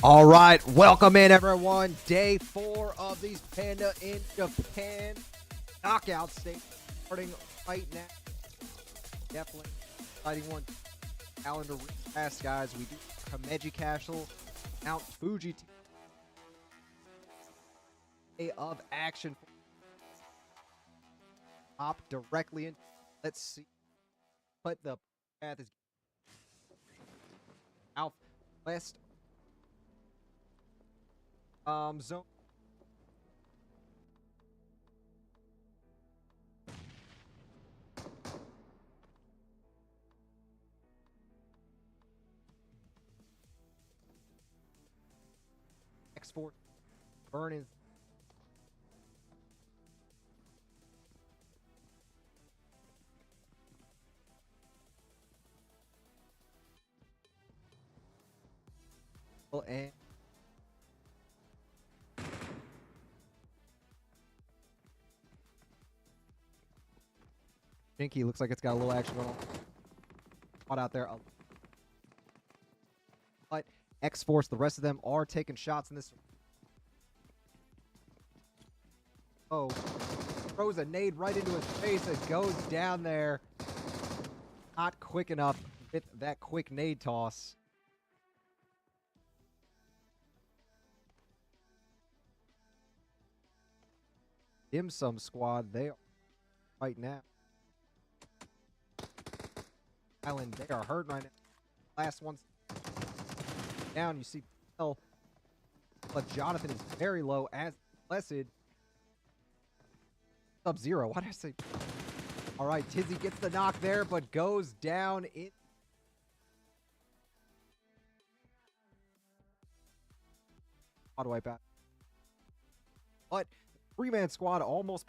All right, welcome in everyone. Day 4 of these Panda in Japan knockout stage starting right now. Definitely exciting one. Calendar pass, guys. We do Himeji Castle, Mount Fuji day of action. Hop directly in. Let's see what the path is. Southwest zone. Export burn is and Jinky looks like it's got a little action going on. Caught out there. But X-Force, the rest of them are taking shots in this. Oh, throws a nade right into his face. It goes down there. Not quick enough with that quick nade toss. Dim Sum Squad, they are right now. Island, they are hurting right now. Last one's down. You see, but Jonathan is very low as Blessed. Sub-Zero. Why did I say? All right, Tizzy gets the knock there, but goes down in. Auto wipe out. But three-man squad almost.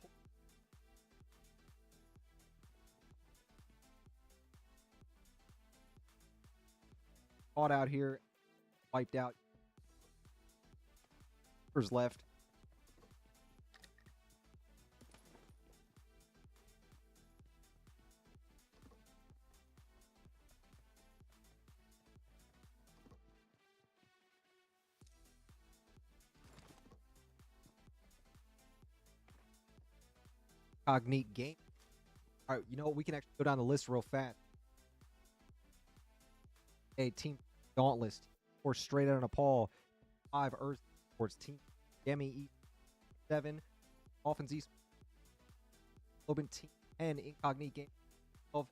Caught out here. Wiped out. Who's left? Cognite game. All right, you know what? We can actually go down the list real fast. A team Dauntless, or straight out of Nepal. 5 Earth Sports team. Yemi E7. Dolphins East. Open team 10 Incognite game. 12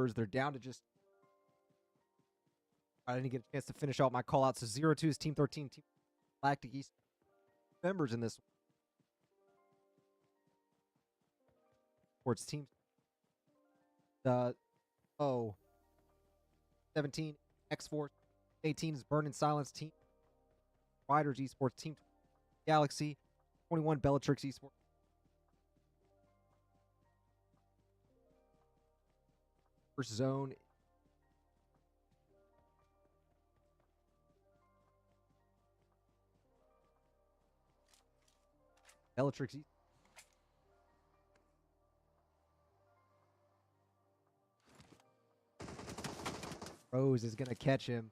They're down to just. I didn't get a chance to finish out my call out. So 0-2 is Team 13, Team Galactic East members in this. Sports team. 17 X-Force, 18 is Burn in Silence Team Riders Esports, Team Galaxy, 21 Bellatrix Esports. First zone. Bellatrix Esports. Rose is going to catch him.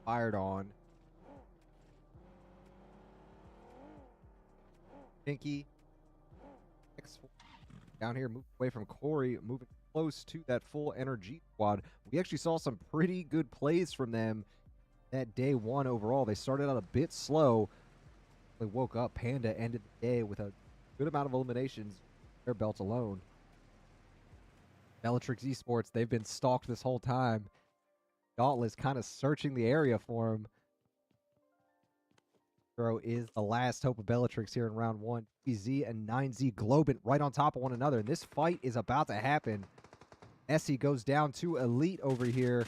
Fired on. Pinky. Down here, moving away from Corey, moving close to that full energy squad. We actually saw some pretty good plays from them that day one overall. They started out a bit slow. They woke up. Panda ended the day with a good amount of eliminations, their belt alone. Bellatrix Esports, they've been stalked this whole time. Dauntless kind of searching the area for him. Hero is the last hope of Bellatrix here in round one. Z and 9Z Globant right on top of one another. And this fight is about to happen. Essie goes down to Elite over here.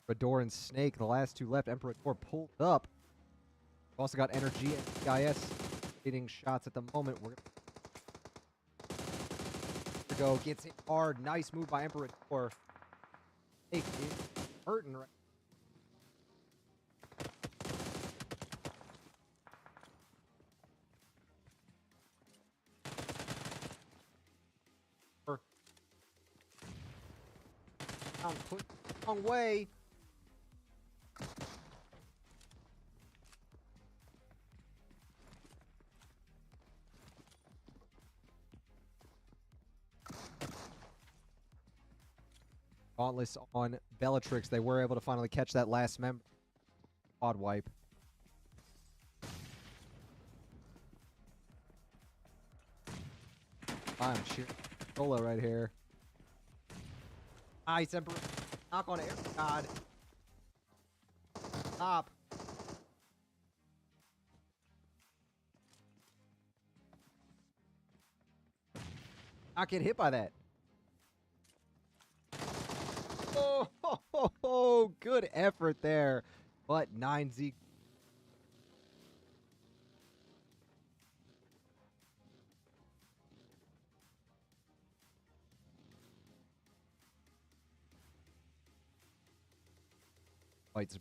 Fedor and Snake, the last two left. Emperor pulled up. We've also got Energy and EIS hitting shots at the moment. We're go gets it hard. Nice move by Emperor. Snake is hurting right. Put the wrong way. Dauntless on Bellatrix. They were able to finally catch that last member. Quad wipe. I'm sheer solo right here. Nice Emperor. Knock on air. God. Stop. Not get hit by that. Oh, good effort there. But 9Z. Fights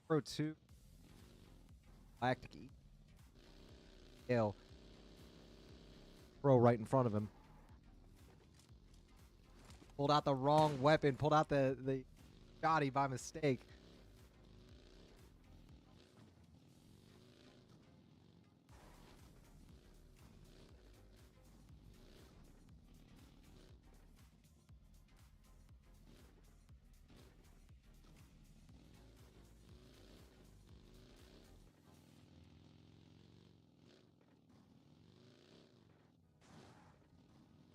Pro 2. Galactic E. Gale. Pro right in front of him. Pulled out the wrong weapon. Pulled out the shotty by mistake.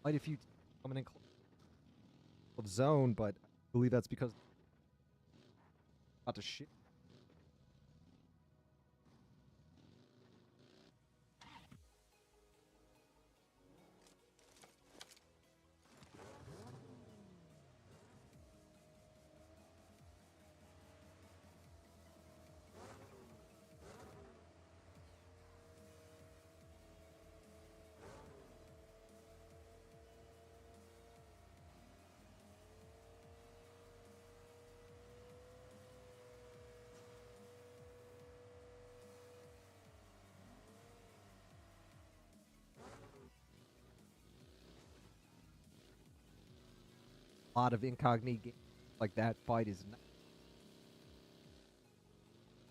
Quite a few coming in close of zone, but I believe that's because about to shit. A lot of incognito games like that. Fight is not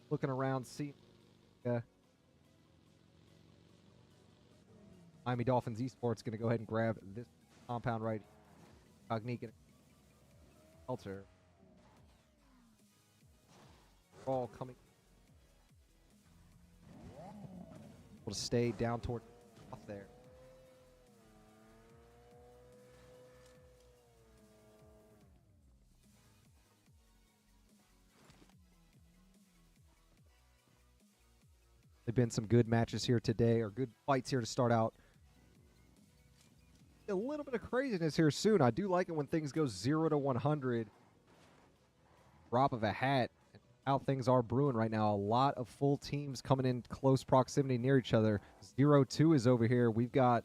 looking around, seeing Miami Dolphins Esports going to go ahead and grab this compound right. Incognito shelter. Ball coming. Able to stay down toward off there. There've been some good matches here today, or good fights here to start out. A little bit of craziness here soon. I do like it when things go 0 to 100. Drop of a hat. How things are brewing right now. A lot of full teams coming in close proximity near each other. 0-2 is over here. We've got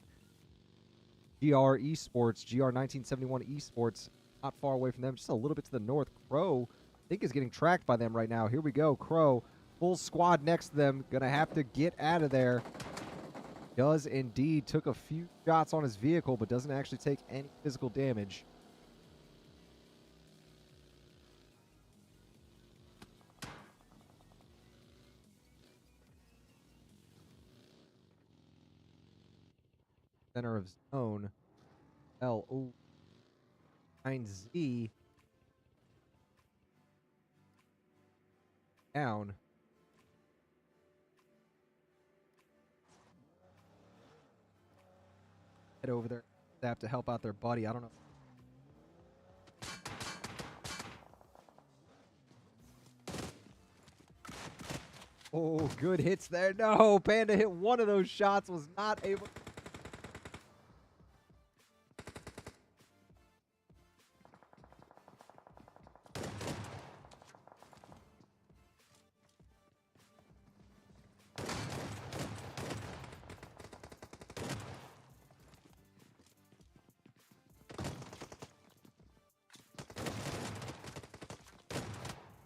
GR Esports, GR 1971 Esports, not far away from them, just a little bit to the north. Crow, I think, is getting tracked by them right now. Here we go. Crow, full squad next to them. Gonna have to get out of there. Does indeed. Took a few shots on his vehicle, but doesn't actually take any physical damage. Center of zone. L-O. 9Z. Down. Head over there. They have to help out their buddy. I don't know. Oh, good hits there. No, Panda hit one of those shots, was not able.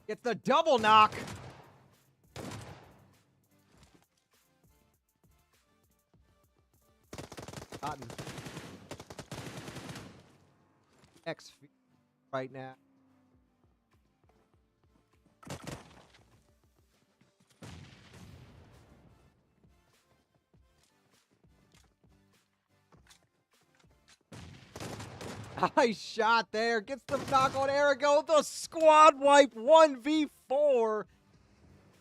It's the double knock. Cotton. X right now. Nice shot there. Gets the knock on Arago. The squad wipe 1v4.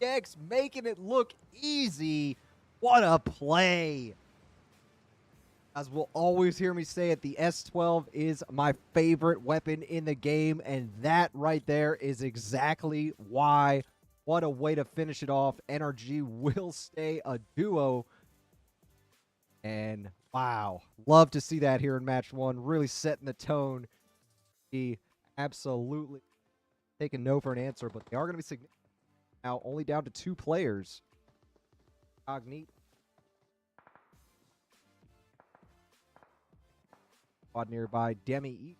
X making it look easy. What a play. As will always hear me say it, the S12 is my favorite weapon in the game, and that right there is exactly why. What a way to finish it off. NRG will stay a duo. And wow, love to see that here in match one. Really setting the tone. He absolutely taking no for an answer, but they are going to be significant now, only down to 2 players. Cognito. Squad nearby, Demi.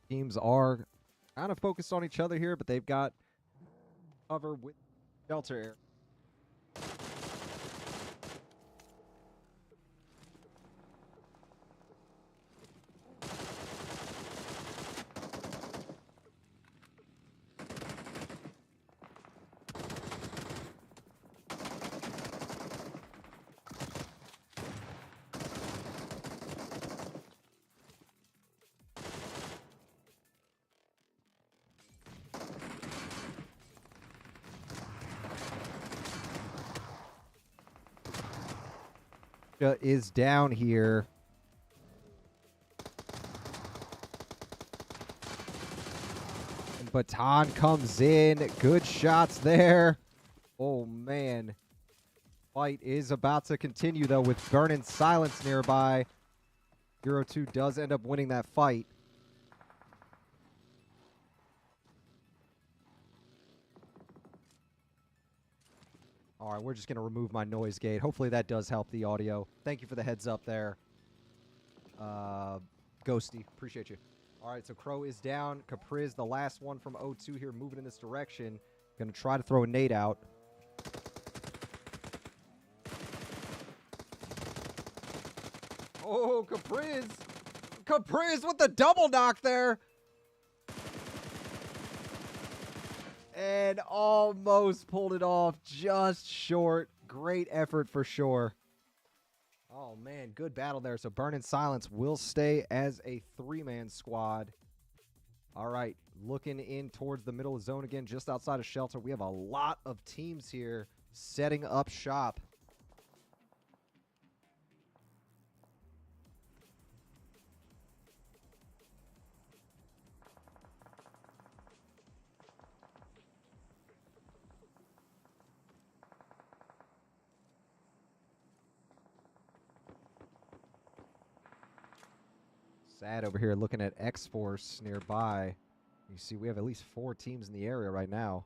Teams are kind of focused on each other here, but they've got cover with shelter air. Is down here. And Baton comes in. Good shots there. Oh, man. Fight is about to continue, though, with Burn in Silence nearby. 0-2 does end up winning that fight. All right, we're just going to remove my noise gate. Hopefully that does help the audio. Thank you for the heads up there. Ghosty, appreciate you. All right, so Crow is down. Capriz, the last one from O2 here, moving in this direction. Going to try to throw a nade out. Oh, Capriz! Capriz with the double knock there! And almost pulled it off, just short. Great effort for sure. Oh, man, good battle there. So Burn in Silence will stay as a 3-man squad. All right, looking in towards the middle of zone again, just outside of Shelter. We have a lot of teams here setting up shop. Sad over here looking at X-Force nearby. You see we have at least 4 teams in the area right now.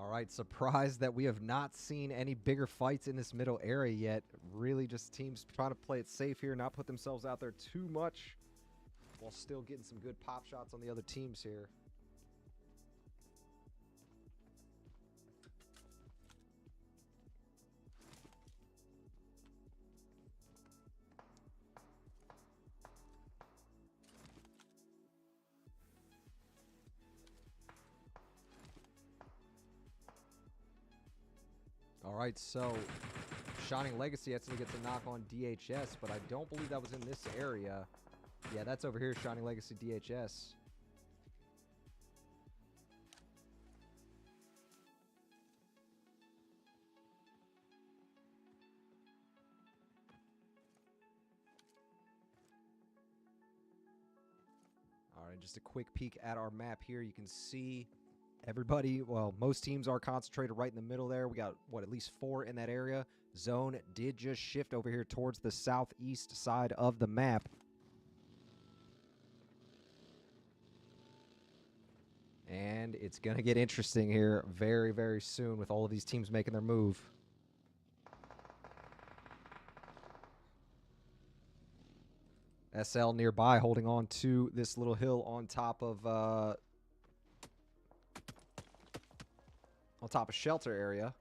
All right, surprised that we have not seen any bigger fights in this middle area yet. Really just teams trying to play it safe here, not put themselves out there too much, while still getting some good pop shots on the other teams here. All right, so Shining Legacy actually gets a knock on DHS, but I don't believe that was in this area. Yeah, that's over here, Shining Legacy DHS. All right, just a quick peek at our map here. You can see everybody, well, most teams are concentrated right in the middle there. We got, what, at least 4 in that area. Zone did just shift over here towards the southeast side of the map. And it's going to get interesting here very, very soon with all of these teams making their move. SL nearby holding on to this little hill on top of Shelter area.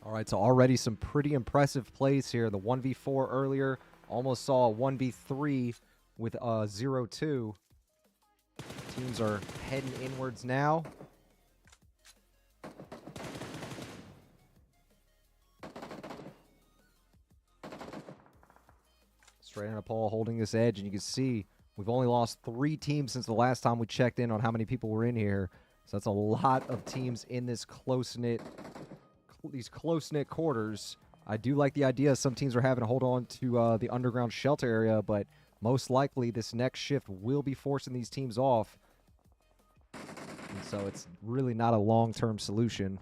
All right, so already some pretty impressive plays here. The 1v4 earlier, almost saw a 1v3 with 0-2. Teams are heading inwards now. Straight on a pole holding this edge, and you can see we've only lost 3 teams since the last time we checked in on how many people were in here. So that's a lot of teams in this these close-knit quarters. I do like the idea some teams are having to hold on to the underground shelter area, but most likely this next shift will be forcing these teams off. And so it's really not a long-term solution.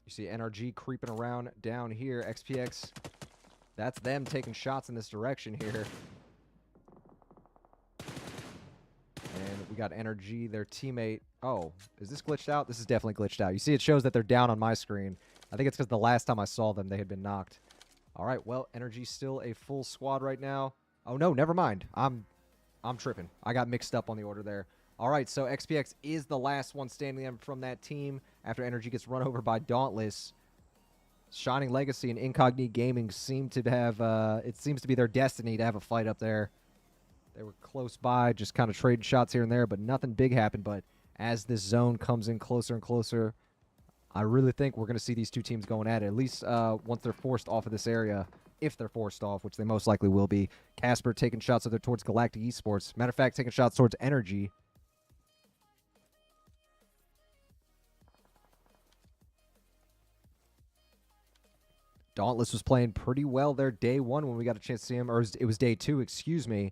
You see NRG creeping around down here. XPX, that's them taking shots in this direction here. And we got NRG, their teammate. Oh, is this glitched out? This is definitely glitched out. You see it shows that they're down on my screen. I think it's because the last time I saw them, they had been knocked. All right, well, NRG's still a full squad right now. Oh, no, never mind. I'm tripping. I got mixed up on the order there. All right, so XPX is the last one standing from that team after Energy gets run over by Dauntless. Shining Legacy and Incognito Gaming seem to have, it seems to be their destiny to have a fight up there. They were close by, just kind of trading shots here and there, but nothing big happened. But as this zone comes in closer and closer, I really think we're going to see these two teams going at it, at least once they're forced off of this area, if they're forced off, which they most likely will be. Casper taking shots over towards Galactic Esports. Matter of fact, taking shots towards Energy. Dauntless was playing pretty well there day one when we got a chance to see him, or it was day two, excuse me.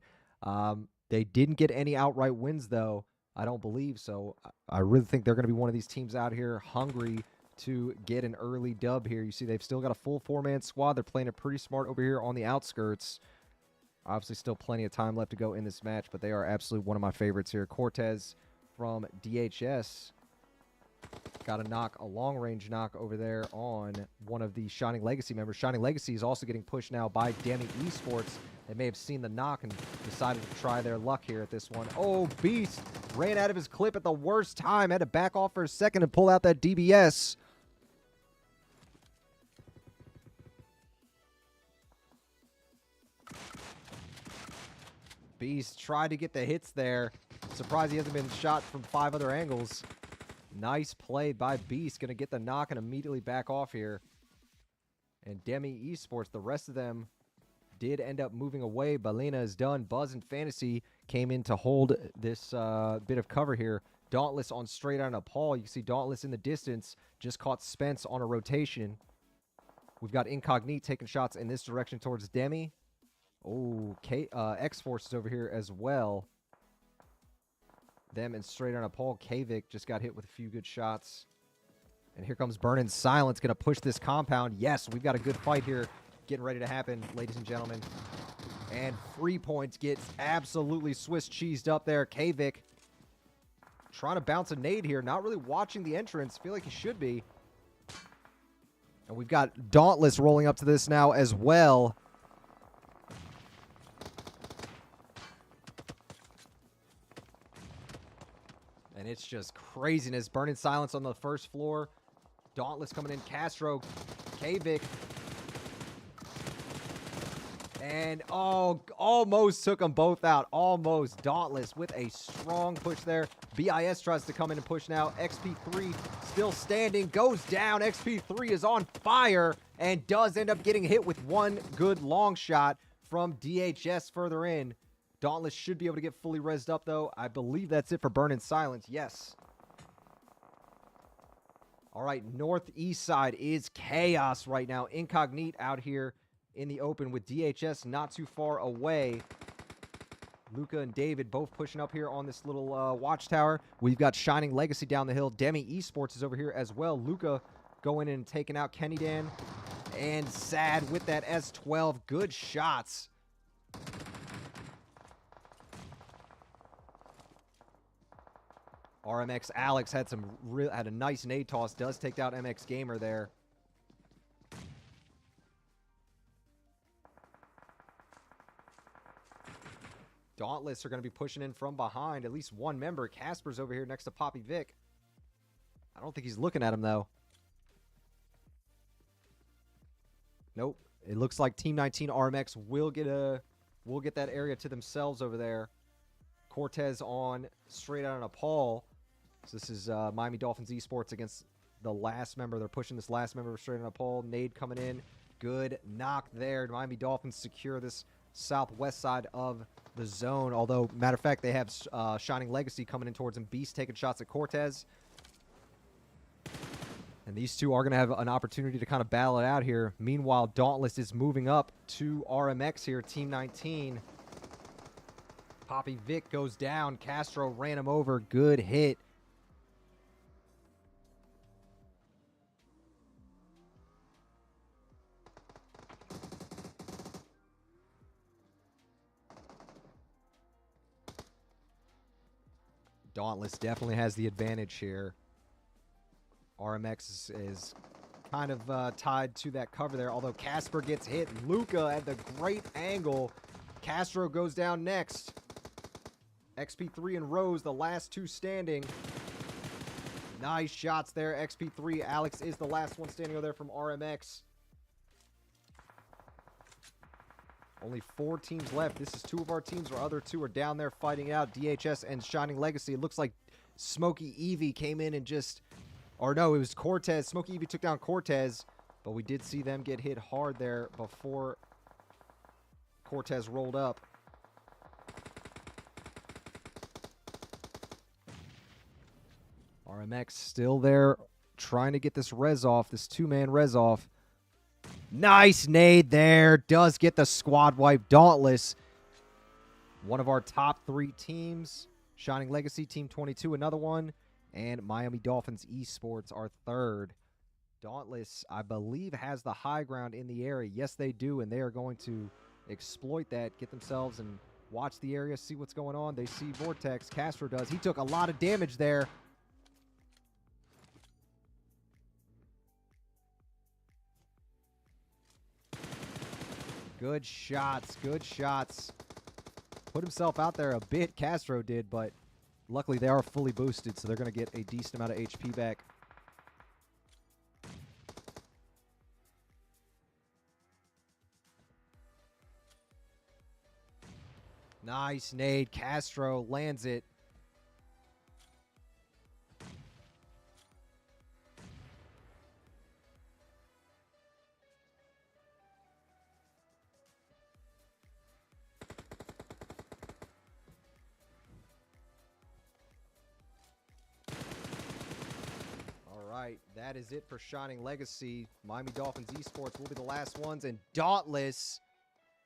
They didn't get any outright wins, though, I don't believe. So I really think they're going to be one of these teams out here hungry to get an early dub here. You see they've still got a full four-man squad. They're playing it pretty smart over here on the outskirts. Obviously still plenty of time left to go in this match, but they are absolutely one of my favorites here. Cortez from DHS got a long-range knock over there on one of the Shining Legacy members. Shining Legacy is also getting pushed now by Demi Esports. They may have seen the knock and decided to try their luck here at this one. Oh, Beast ran out of his clip at the worst time. Had to back off for a second and pull out that DBS. Beast tried to get the hits there. Surprised he hasn't been shot from 5 other angles. Nice play by Beast. Going to get the knock and immediately back off here. And Demi Esports, the rest of them did end up moving away. Balena is done. Buzz and Fantasy came in to hold this bit of cover here. Dauntless on straight on a Paul. You can see Dauntless in the distance. Just caught Spence on a rotation. We've got Incognito taking shots in this direction towards Demi. Oh, X-Force is over here as well. Them and straight on a Paul. Kavik just got hit with a few good shots. And here comes Burning Silence, going to push this compound. Yes, we've got a good fight here getting ready to happen, ladies and gentlemen. And Free Points gets absolutely Swiss cheesed up there. Kavik trying to bounce a nade here. Not really watching the entrance. Feel like he should be. And we've got Dauntless rolling up to this now as well. And it's just craziness. Burning Silence on the first floor. Dauntless coming in. Castro. Kavik. And, oh, almost took them both out. Almost. Dauntless with a strong push there. BIS tries to come in and push now. XP3 still standing. Goes down. XP3 is on fire and does end up getting hit with one good long shot from DHS further in. Dauntless should be able to get fully rezzed up, though. I believe that's it for Burning Silence. Yes. All right, northeast side is chaos right now. Incognito out here in the open with DHS not too far away. Luca and David both pushing up here on this little watchtower. We've got Shining Legacy down the hill. Demi Esports is over here as well. Luca going in and taking out Kenny Dan. And Sad with that S12. Good shots. RMX Alex had a nice nade toss. Does take out MX Gamer there. Dauntless are going to be pushing in from behind. At least one member. Casper's over here next to Poppy Vic. I don't think he's looking at him, though. Nope. It looks like Team 19 RMX will get that area to themselves over there. Cortez on straight out on a Paul. So this is Miami Dolphins Esports against the last member. They're pushing this last member straight on a Paul. Nade coming in. Good knock there. Miami Dolphins secure this southwest side of the zone. Although, matter of fact, they have Shining Legacy coming in towards him. Beast taking shots at Cortez. And these two are going to have an opportunity to kind of battle it out here. Meanwhile, Dauntless is moving up to RMX here, Team 19. Poppy Vic goes down. Castro ran him over. Good hit. Dauntless definitely has the advantage here. RMX is kind of tied to that cover there, although Casper gets hit. Luca at the great angle. Castro goes down next. XP3 and Rose, the last two standing. Nice shots there, XP3. Alex is the last one standing over there from RMX. Only 4 teams left. This is 2 of our teams. Our other 2 are down there fighting out. DHS and Shining Legacy. It looks like Smokey Evie came in and just... Or no, it was Cortez. Smokey Evie took down Cortez. But we did see them get hit hard there before Cortez rolled up. RMX still there trying to get this res off. This 2-man res off. Nice nade there. Does get the squad wipe. Dauntless, one of our top 3 teams. Shining Legacy, Team 22, another one. And Miami Dolphins Esports, our 3rd. Dauntless, I believe, has the high ground in the area. Yes, they do, and they are going to exploit that, get themselves and watch the area, see what's going on. They see Vortex. Castro does. He took a lot of damage there. Good shots, good shots. Put himself out there a bit, Castro did, but luckily they are fully boosted, so they're going to get a decent amount of HP back. Nice nade. Castro lands it. That is it for Shining Legacy. Miami Dolphins Esports will be the last ones, and Dauntless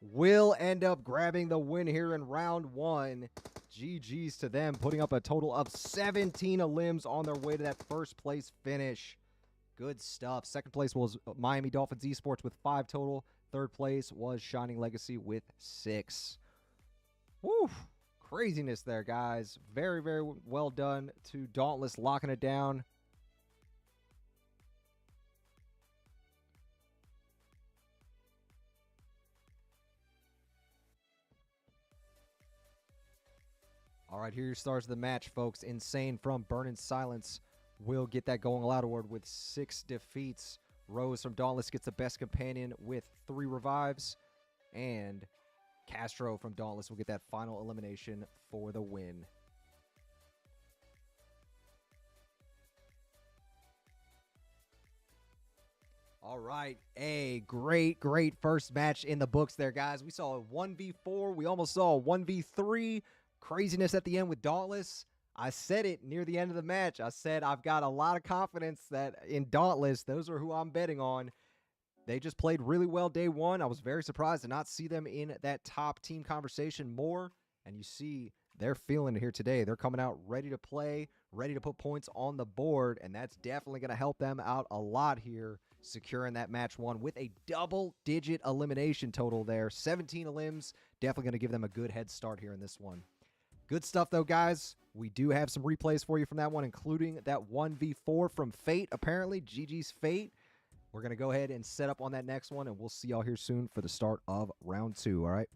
will end up grabbing the win here in round 1. GG's to them, putting up a total of 17 limbs on their way to that first place finish. Good stuff. Second place was Miami Dolphins Esports with 5 total. Third place was Shining Legacy with 6. Woo! Craziness there, guys. Very, very well done to Dauntless, locking it down. All right, here are your stars of the match, folks. Insane from Burning Silence will get that Going Loud award with 6 defeats. Rose from Dauntless gets the best companion with 3 revives. And Castro from Dauntless will get that final elimination for the win. All right, a great first match in the books there, guys. We saw a 1v4. We almost saw a 1v3. Craziness at the end with Dauntless. I said it near the end of the match. I said I've got a lot of confidence that in Dauntless, those are who I'm betting on. They just played really well day 1. I was very surprised to not see them in that top team conversation more. And you see they're feeling it here today. They're coming out ready to play, ready to put points on the board. And that's definitely going to help them out a lot here, securing that match 1 with a double-digit elimination total there. 17 elims, definitely going to give them a good head start here in this one. Good stuff, though, guys. We do have some replays for you from that one, including that 1v4 from Fate, apparently. GG's Fate. We're going to go ahead and set up on that next one, and we'll see y'all here soon for the start of round 2, all right?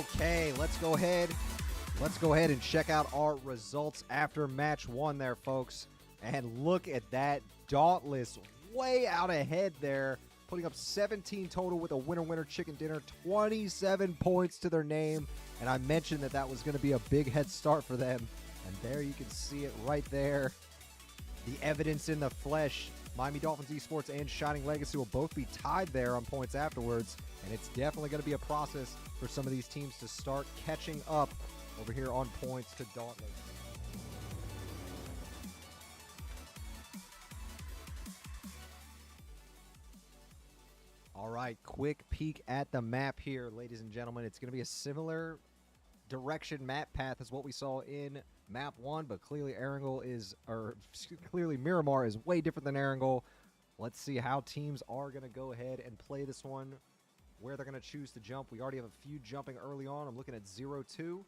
Okay, let's go ahead and check out our results after match 1 there, folks. And look at that. Dauntless way out ahead there, putting up 17 total with a winner chicken dinner, 27 points to their name. And I mentioned that that was going to be a big head start for them. And there you can see it right there. The evidence in the flesh. Miami Dolphins Esports and Shining Legacy will both be tied there on points afterwards. And it's definitely going to be a process for some of these teams to start catching up over here on points to Dauntless. All right, quick peek at the map here, ladies and gentlemen. It's going to be a similar direction map path as what we saw in map 1, but clearly clearly Miramar is way different than Erangel. Let's see how teams are going to go ahead and play this one, where they're going to choose to jump. We already have a few jumping early on. I'm looking at 0-2.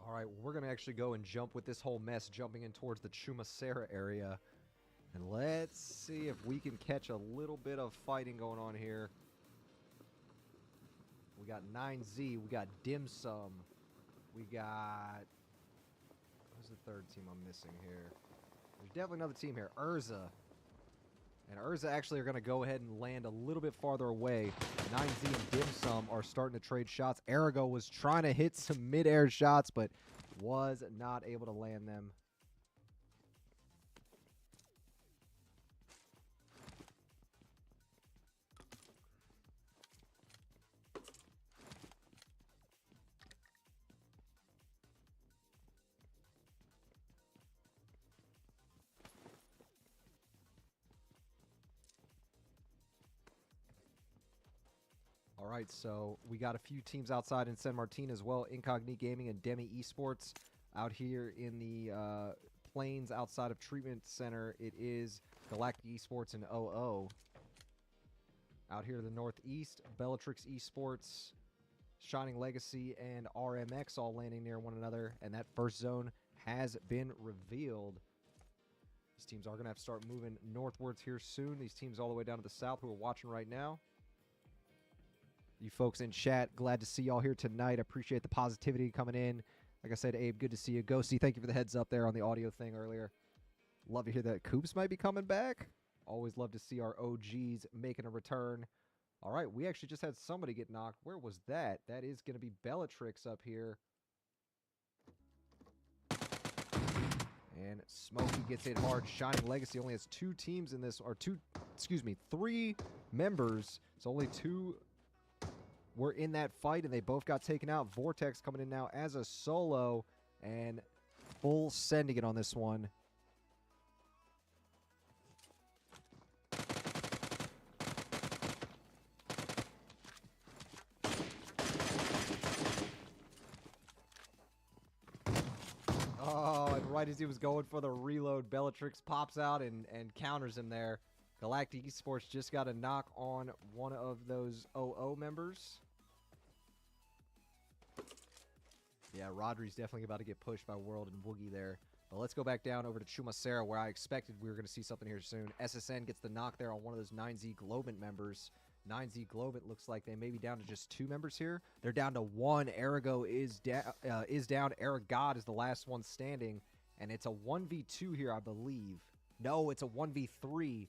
All right, we're going to actually go and jump with this whole mess, jumping in towards the Chumacera area. And let's see if we can catch a little bit of fighting going on here. We got 9Z, we got Dim Sum, we got... Who's the third team I'm missing here? There's definitely another team here, Urza. And Urza actually are going to go ahead and land a little bit farther away. 9Z and Dim Sum are starting to trade shots. Arago was trying to hit some mid-air shots, but was not able to land them. All right, so we got a few teams outside in San Martin as well. Incognito Gaming and Demi Esports out here in the plains outside of Treatment Center. It is Galactic Esports and OO. Out here to the northeast, Bellatrix Esports, Shining Legacy, and RMX all landing near one another. And that first zone has been revealed. These teams are going to have to start moving northwards here soon. These teams all the way down to the south who are watching right now. You folks in chat, glad to see y'all here tonight. I appreciate the positivity coming in. Like I said, Abe, good to see you. Ghosty, thank you for the heads up there on the audio thing earlier. Love to hear that Coops might be coming back. Always love to see our OGs making a return. All right, we actually just had somebody get knocked. Where was that? That is going to be Bellatrix up here. And Smokey gets hit hard. Shining Legacy only has 2 teams in this, or 3 members. It's only 2 were in that fight, and they both got taken out. Vortex coming in now as a solo, and full sending it on this one. Oh, and right as he was going for the reload, Bellatrix pops out and counters him there. Galactic Esports just got a knock on one of those OO members. Yeah, Rodri's definitely about to get pushed by World and Woogie there. But let's go back down over to Chumacera, where I expected we were going to see something here soon. SSN gets the knock there on one of those 9Z Globant members. 9Z Globant looks like they may be down to just 2 members here. They're down to 1. Arago is down. Aragod is the last one standing. And it's a 1v2 here, I believe. No, it's a 1v3.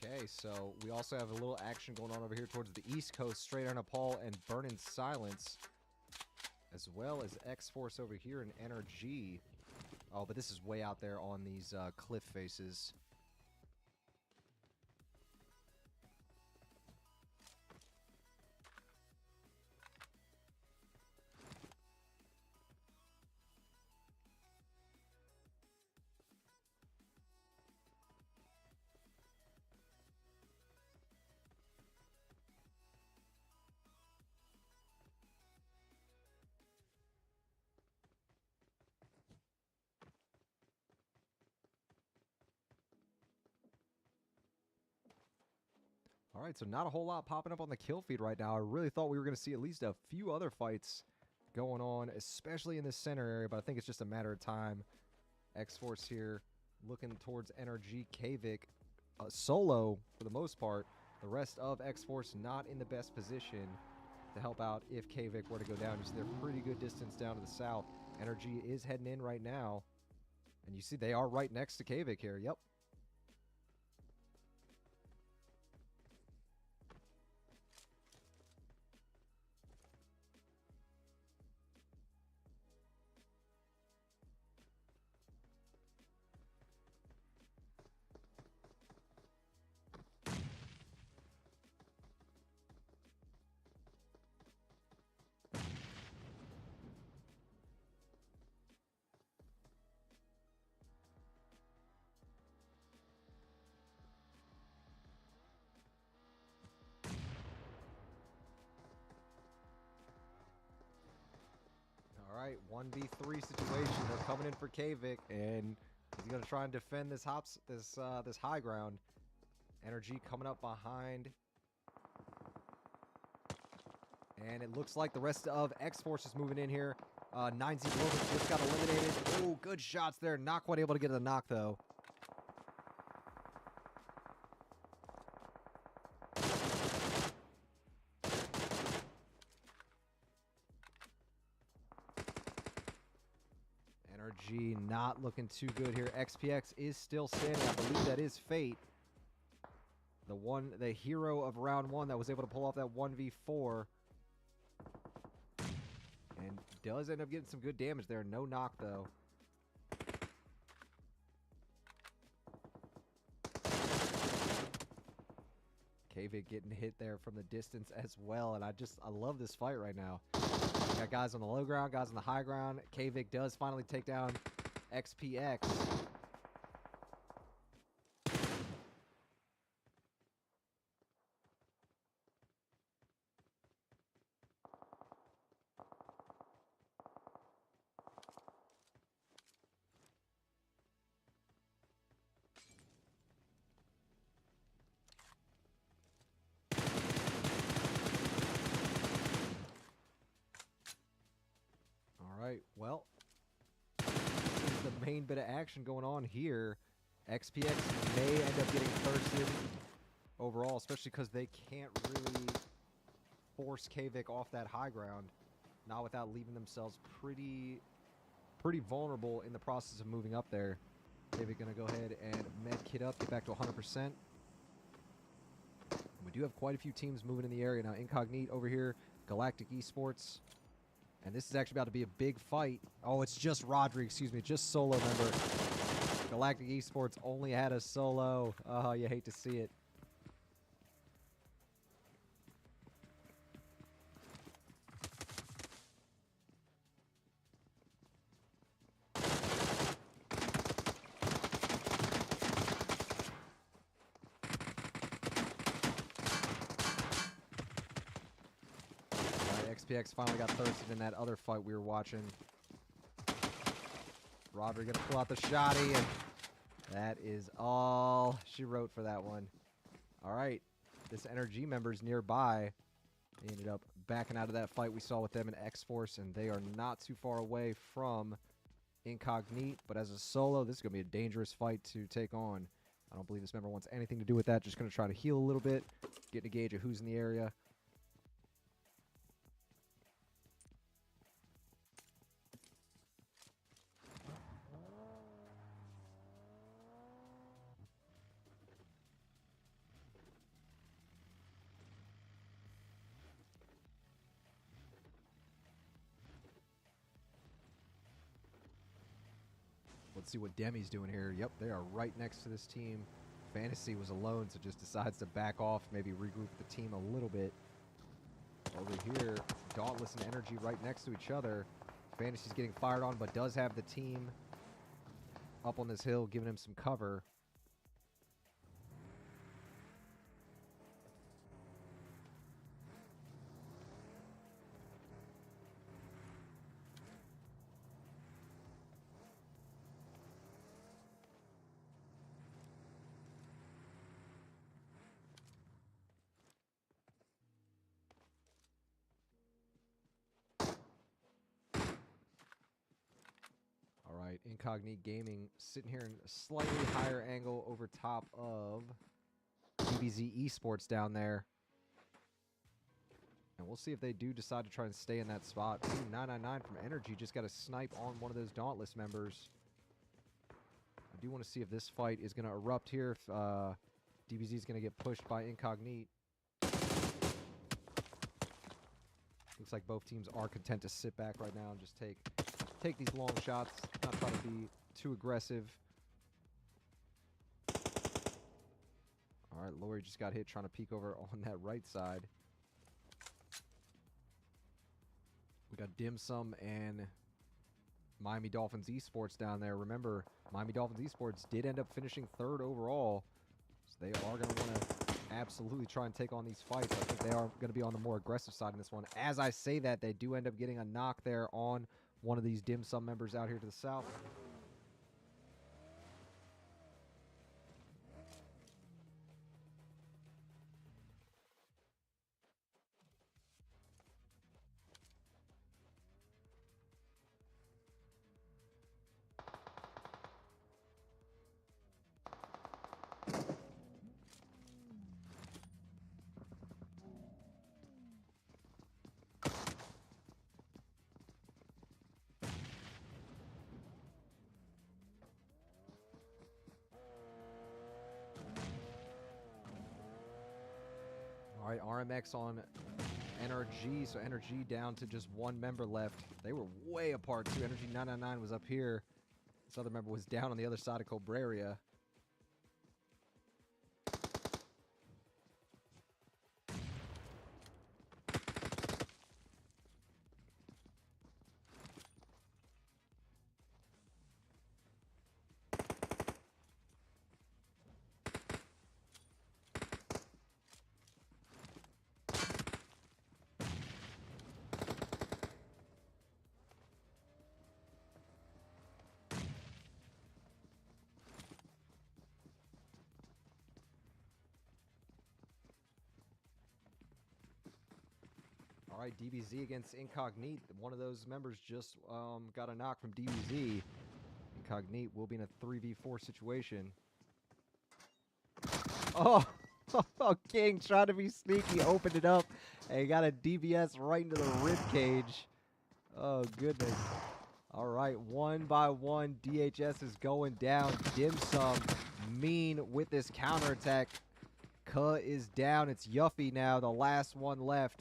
Okay, so we also have a little action going on over here towards the East Coast. Straight on Nepal and Burn in Silence. As well as X-Force over here in NRG. Oh, but this is way out there on these cliff faces. All right, so not a whole lot popping up on the kill feed right now. I really thought we were going to see at least a few other fights going on, especially in the center area, but I think it's just a matter of time. X-Force here looking towards NRG. Kvik solo for the most part. The rest of X-Force not in the best position to help out if Kvik were to go down. You see they're pretty good distance down to the south. NRG is heading in right now. And you see they are right next to Kvik here. Yep. All right, 1v3 situation. They're coming in for Kvik, and he's gonna try and defend this this high ground. Energy coming up behind, and it looks like the rest of X-Force is moving in here. 9Z Global just got eliminated. Oh, good shots there. Not quite able to get the knock though. Energy not looking too good here. XPX is still standing. I believe that is Fate. The hero of round one that was able to pull off that 1v4. And does end up getting some good damage there. No knock though. Kvik getting hit there from the distance as well. And I love this fight right now. We got guys on the low ground, guys on the high ground. Kvik does finally take down XPX. All right, well, this is the main bit of action going on here. XPX may end up getting thirsted overall, especially because they can't really force Kvik off that high ground, not without leaving themselves pretty vulnerable in the process of moving up there. Kvik gonna go ahead and med kit up, get back to 100%. We do have quite a few teams moving in the area now. Incognito over here, Galactic Esports. And this is actually about to be a big fight. Oh, it's just Rodri, excuse me, just solo member. Galactic Esports only had a solo. Oh, you hate to see it. XPX finally got thirsted in that other fight we were watching. Rodri gonna pull out the shotty, and that is all she wrote for that one. All right, this NRG member's nearby. He ended up backing out of that fight we saw with them in X-Force, and they are not too far away from Incognito. But as a solo, this is gonna be a dangerous fight to take on. I don't believe this member wants anything to do with that. Just gonna try to heal a little bit, get a gauge of who's in the area. Let's see what Demi's doing here. Yep, they are right next to this team. Fantasy was alone, so just decides to back off, maybe regroup the team a little bit. Over here, Dauntless and Energy right next to each other. Fantasy's getting fired on, but does have the team up on this hill, giving him some cover. All right, Incognite Gaming sitting here in a slightly higher angle over top of DBZ Esports down there. And we'll see if they do decide to try and stay in that spot. Team 999 from Energy just got a snipe on one of those Dauntless members. I do want to see if this fight is going to erupt here, if DBZ is going to get pushed by Incognite. Looks like both teams are content to sit back right now and just take these long shots, not try to be too aggressive. All right, Lori just got hit trying to peek over on that right side. We got Dim Sum and Miami Dolphins Esports down there. Remember, Miami Dolphins Esports did end up finishing 3rd overall, so they are going to want to absolutely try and take on these fights. I think they are going to be on the more aggressive side in this one. As I say that, they do end up getting a knock there on one of these Dim Sum members out here to the south. All right, RMX on NRG, so NRG down to just one member left. They were way apart, too. Energy 999 was up here. This other member was down on the other side of Cobraria. All right, DBZ against Incognite. One of those members just got a knock from DBZ. Incognite will be in a 3v4 situation. Oh, King trying to be sneaky, opened it up, and he got a DBS right into the rib cage. Oh, goodness. All right, one by one, DHS is going down. Dim Sum mean with this counterattack. Kuh is down. It's Yuffie now, the last one left.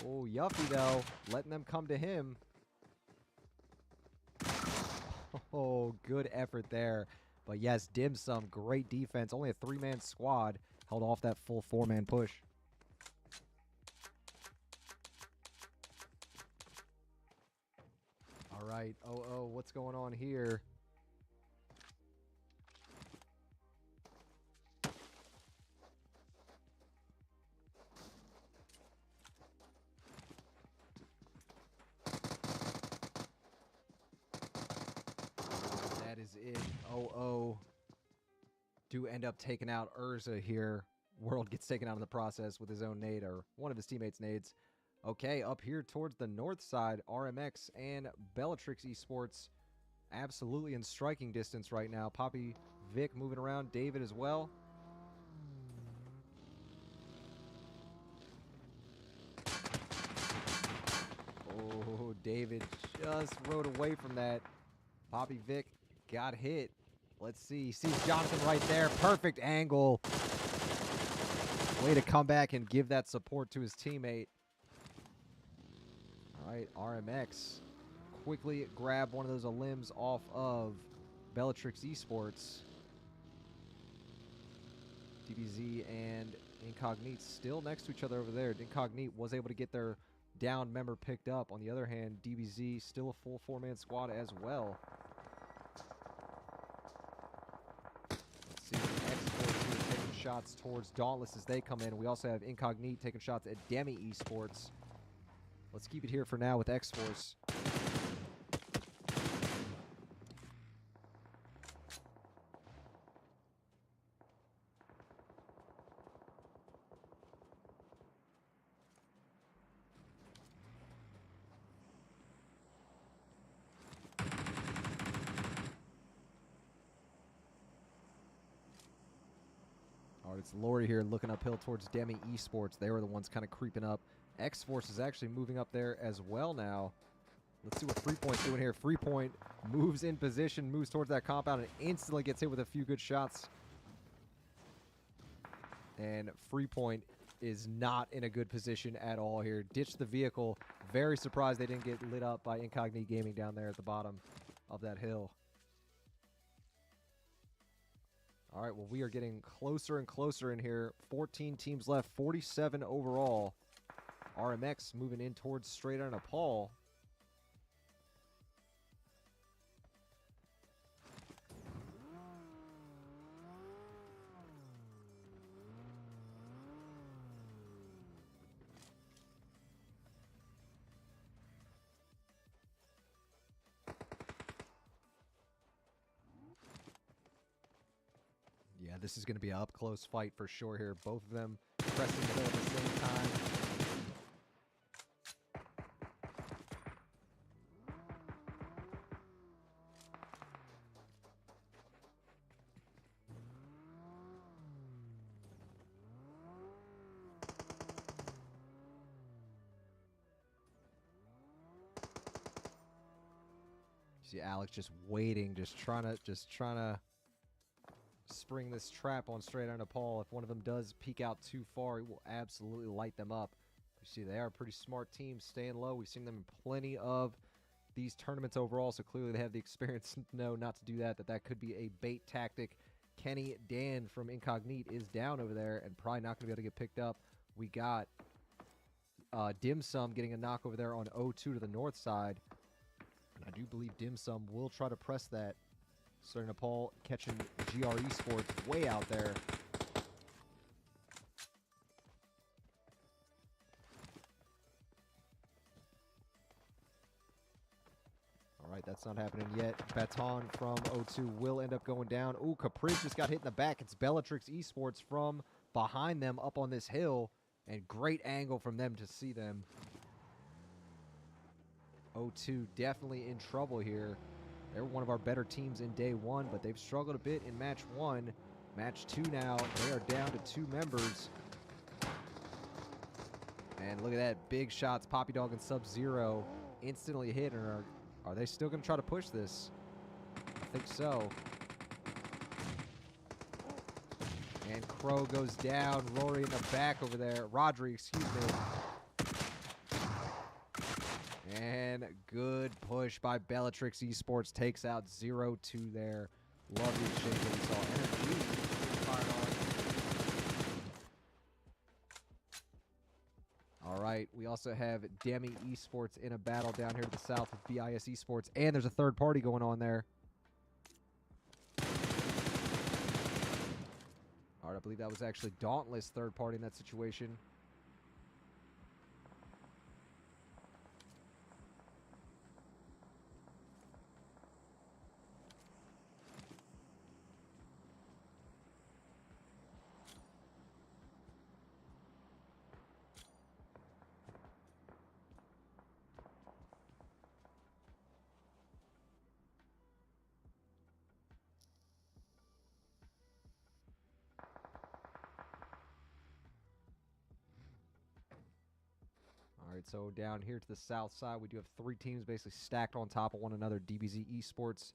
Oh, Yuffie, though, letting them come to him. Oh, good effort there. But yes, Dim Sum, great defense. Only a 3-man squad held off that full 4-man push. All right. Oh, what's going on here? That is it. Oh. Do end up taking out Urza here. World gets taken out in the process with his own nade, or one of his teammates' nades. Okay, up here towards the north side, RMX and Bellatrix Esports absolutely in striking distance right now. Poppy Vic moving around, David as well. Oh, David just rode away from that. Poppy Vic got hit. Let's see. Sees Jonathan right there. Perfect angle. Way to come back and give that support to his teammate. All right, RMX quickly grab one of those limbs off of Bellatrix Esports. DBZ and Incognite still next to each other over there. Incognite was able to get their downed member picked up. On the other hand, DBZ still a full 4-man squad as well. Let's see X-Force here taking shots towards Dauntless as they come in. We also have Incognite taking shots at Demi Esports. Let's keep it here for now with X-Force. All right, it's Lori here looking uphill towards Demi Esports. They were the ones kind of creeping up. X-Force is actually moving up there as well now. Let's see what Freepoint's doing here. Freepoint moves in position, moves towards that compound, and instantly gets hit with a few good shots. And Freepoint is not in a good position at all here. Ditched the vehicle. Very surprised they didn't get lit up by Incognite Gaming down there at the bottom of that hill. All right, well, we are getting closer and closer in here. 14 teams left, 47 overall. RMX moving in towards straight on Nepal. Yeah, this is going to be an up-close fight for sure here. Both of them pressing the hill at the same time. You see Alex just waiting, just trying to spring this trap on straight on Nepal. If one of them does peek out too far, he will absolutely light them up. You see, they are a pretty smart team, staying low. We've seen them in plenty of these tournaments overall, so clearly they have the experience to know not to do that, that could be a bait tactic. Kenny Dan from Incognite is down over there and probably not going to be able to get picked up. We got Dim Sum getting a knock over there on O2 to the north side. And I do believe Dim Sum will try to press that. Sir Nepal catching GRE Sports way out there. All right, that's not happening yet. Baton from O2 will end up going down. Ooh, Caprice just got hit in the back. It's Bellatrix Esports from behind them up on this hill. And great angle from them to see them. O2 definitely in trouble here. They're one of our better teams in day one, but they've struggled a bit in match one. Match two now, they are down to 2 members. And look at that, big shots. Poppy Dog and Sub-Zero instantly hit. And are they still going to try to push this? I think so. And Crow goes down. Rory in the back over there. Rodri, excuse me. And good push by Bellatrix Esports. Takes out 0-2 there. Love the exchange that we saw. Energy fired on. All right. We also have Demi Esports in a battle down here to the south with BIS Esports. And there's a third party going on there. All right. I believe that was actually Dauntless third party in that situation. All right, so down here to the south side, we do have 3 teams basically stacked on top of one another. DBZ Esports,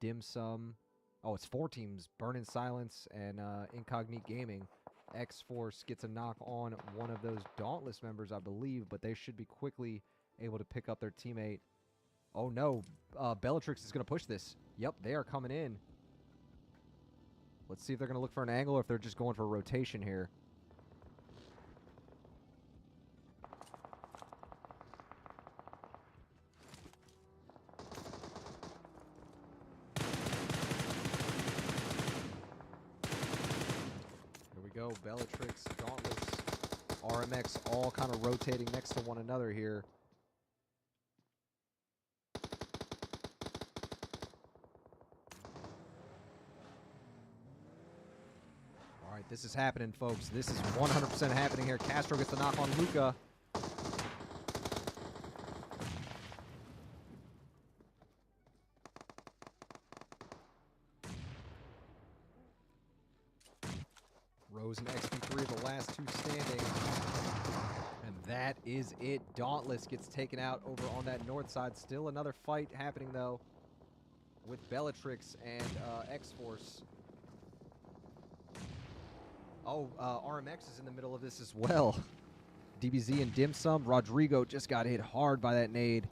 Dim Sum. Oh, it's 4 teams. Burn in Silence and Incognite Gaming. X-Force gets a knock on one of those Dauntless members, I believe, but they should be quickly able to pick up their teammate. Oh, no. Bellatrix is going to push this. Yep, they are coming in. Let's see if they're going to look for an angle or if they're just going for a rotation here. Here we go. Bellatrix, Dauntless, RMX all kind of rotating next to one another here. All right, this is happening, folks. This is 100% happening here. Castro gets the knock on Luca. Rose and XP3 are the last two standing. And that is it. Dauntless gets taken out over on that north side. Still another fight happening, though, with Bellatrix and X-Force. Oh, RMX is in the middle of this as well. DBZ and Dim Sum. Rodrigo just got hit hard by that nade.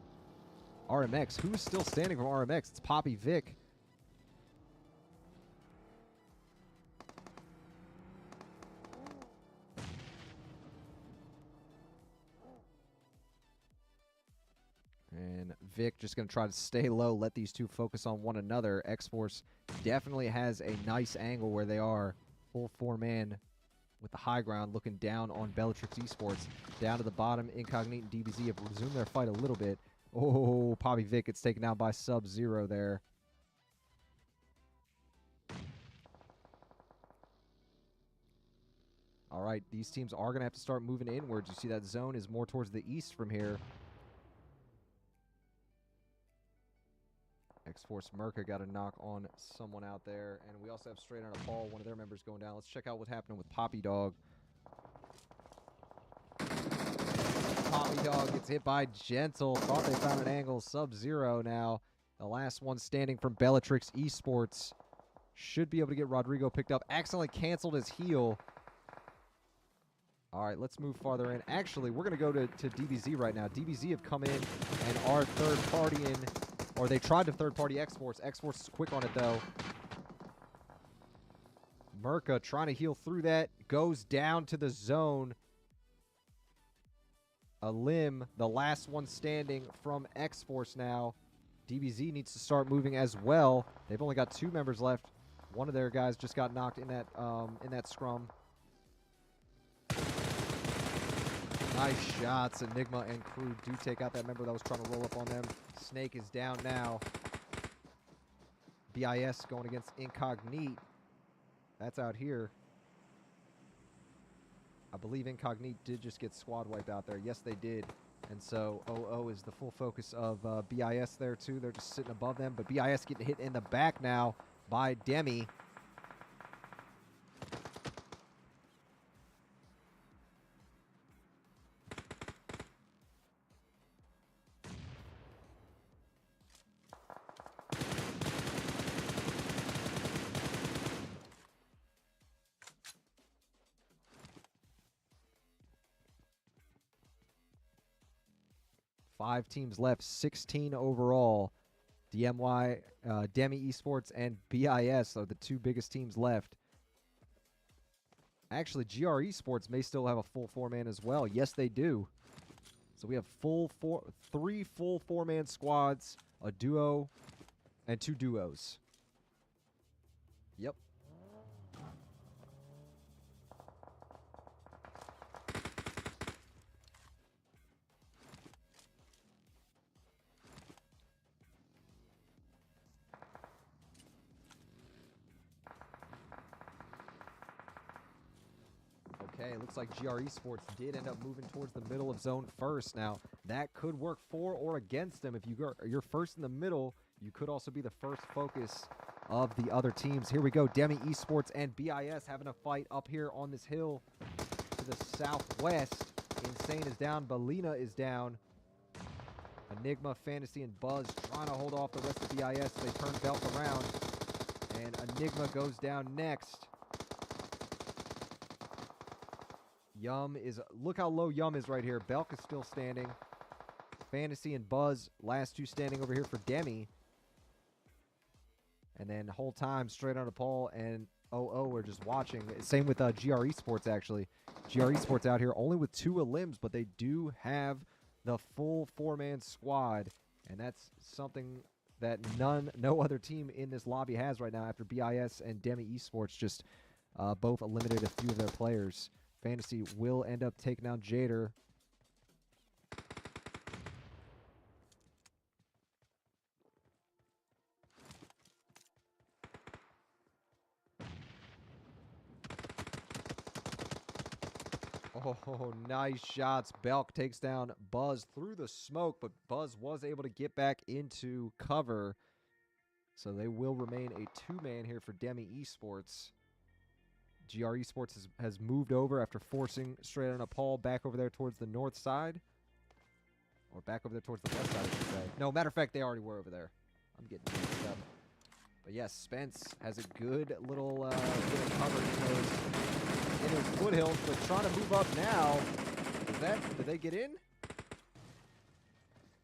RMX. Who's still standing from RMX? It's Poppy Vic. And Vic just going to try to stay low, let these two focus on one another. X-Force definitely has a nice angle where they are. Full four-man with the high ground looking down on Bellatrix Esports. Down to the bottom, Incognito and DBZ have resumed their fight a little bit. Oh, Poppy Vic gets taken out by Sub-Zero there. All right, these teams are going to have to start moving inwards. You see that zone is more towards the east from here. X-Force Merca got a knock on someone out there. And we also have straight on a ball, one of their members going down. Let's check out what's happening with Poppy Dog. Poppy Dog gets hit by Gentle. Thought they found an angle. Sub-Zero now. The last one standing from Bellatrix Esports. Should be able to get Rodrigo picked up. Accidentally canceled his heal. All right, let's move farther in. Actually, we're going to go to DBZ right now. DBZ have come in and are third-partying. Or they tried to third-party X-Force. X-Force is quick on it, though. Merca trying to heal through that. Goes down to the zone. A limb, the last one standing from X-Force now. DBZ needs to start moving as well. They've only got two members left. One of their guys just got knocked in that scrum. Nice shots. Enigma and crew do take out that member that was trying to roll up on them. Snake is down now. BIS going against Incognito. That's out here. I believe Incognito did just get squad wiped out there. Yes, they did. And so 00 is the full focus of BIS there, too. They're just sitting above them. But BIS getting hit in the back now by Demi. Five teams left, 16 overall. DMY, Demi Esports, and BIS are the two biggest teams left. Actually, GR Esports may still have a full four-man as well. Yes, they do. So we have three full four-man squads, a duo, and two duos. Yep. Okay, it looks like GR Esports did end up moving towards the middle of zone first. Now, that could work for or against them. If you're first in the middle, you could also be the first focus of the other teams. Here we go. Demi Esports and BIS having a fight up here on this hill to the southwest. Insane is down. Belina is down. Enigma, Fantasy, and Buzz trying to hold off the rest of BIS. They turn Belt around. And Enigma goes down next. Yum is... Look how low Yum is right here. Belk is still standing. Fantasy and Buzz, last two standing over here for Demi. And then the whole time, straight on to Paul and OO we're just watching. Same with GR Esports, actually. GR Esports out here only with 2 elims, but they do have the full 4-man squad. And that's something that no other team in this lobby has right now after BIS and Demi Esports just both eliminated a few of their players. Fantasy will end up taking out Jader. Oh, nice shots. Belk takes down Buzz through the smoke, but Buzz was able to get back into cover. So they will remain a 2-man here for Demi Esports. GR Esports has moved over after forcing straight on a Paul back over there towards the north side. Or back over there towards the west side, I should say. No, matter of fact, they already were over there. I'm getting mixed up. But yes, Spence has a good little bit of cover in his foothills, but trying to move up now. Did they get in?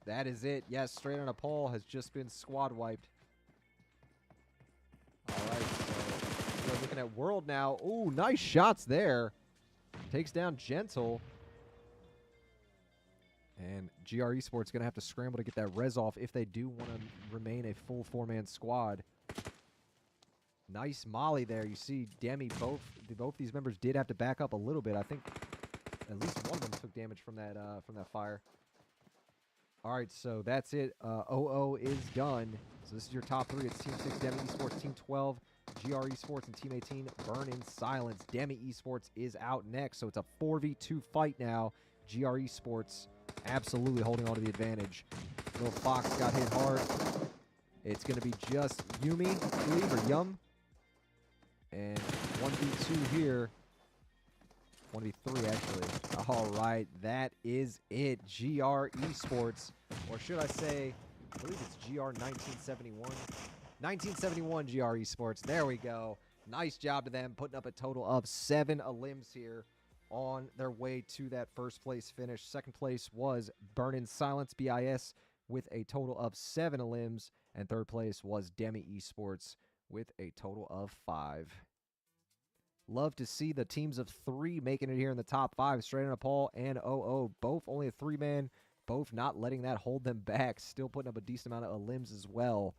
That is it. Yes, straight on a Paul has just been squad wiped. All right, so we're looking at World now. Ooh, nice shots there. Takes down Gentle. And GR Esports going to have to scramble to get that res off if they do want to remain a full 4-man squad. Nice molly there. You see Demi, both these members did have to back up a little bit. I think at least one of them took damage from that fire. All right, so that's it. OO is done. So this is your top 3. It's Team 6, Demi Esports, Team 12, GR Esports, and Team 18, Burn in Silence. Demi Esports is out next, so it's a 4v2 fight now. GR Esports absolutely holding on to the advantage. Little Fox got hit hard. It's going to be just Yumi, I believe, or Yum. And 1v2 here. 1v3, actually. All right, that is it. GR Esports, or should I say, I believe it's GR 1971. 1971 GR Esports. There we go. Nice job to them, putting up a total of 7 elims here on their way to that first place finish. Second place was Burn in Silence BIS with a total of 7 elims. And third place was Demi Esports with a total of 5. Love to see the teams of 3 making it here in the top 5. Straight on a Paul and OO. Both only a 3-man. Both not letting that hold them back. Still putting up a decent amount of elims as well.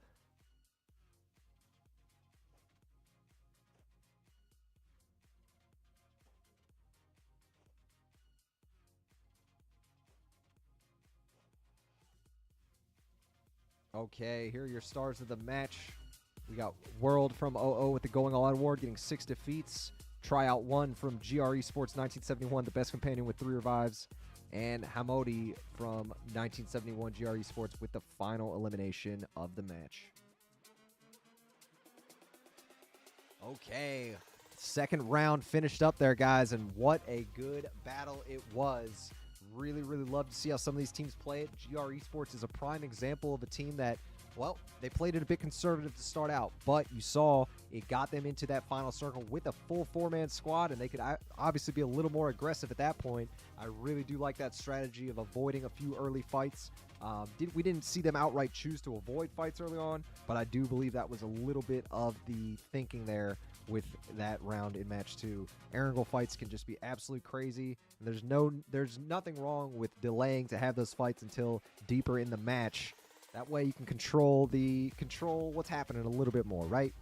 Okay, here are your stars of the match. We got World from OO with the Going All Out award, getting 6 defeats. Tryout 1 from GR Esports 1971, the best companion with 3 revives. And Hamodi from 1971 GR Esports with the final elimination of the match. Okay, second round finished up there, guys, and what a good battle it was. Really, really love to see how some of these teams play it. GR Esports is a prime example of a team that, well, they played it a bit conservative to start out, but you saw it got them into that final circle with a full 4-man squad, and they could obviously be a little more aggressive at that point. I really do like that strategy of avoiding a few early fights. We didn't see them outright choose to avoid fights early on, but I do believe that was a little bit of the thinking there with that round in match 2. Erangel fights can just be absolutely crazy. There's nothing wrong with delaying to have those fights until deeper in the match. That way you can control what's happening a little bit more, right?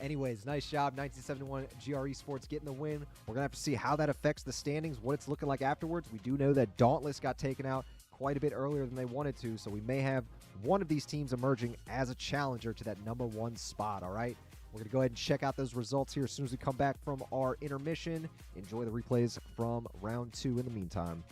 Anyways, nice job, 1971 GR Esports getting the win. We're going to have to see how that affects the standings, what it's looking like afterwards. We do know that Dauntless got taken out quite a bit earlier than they wanted to, so we may have one of these teams emerging as a challenger to that #1 spot, all right? We're going to go ahead and check out those results here as soon as we come back from our intermission. Enjoy the replays from round 2 in the meantime.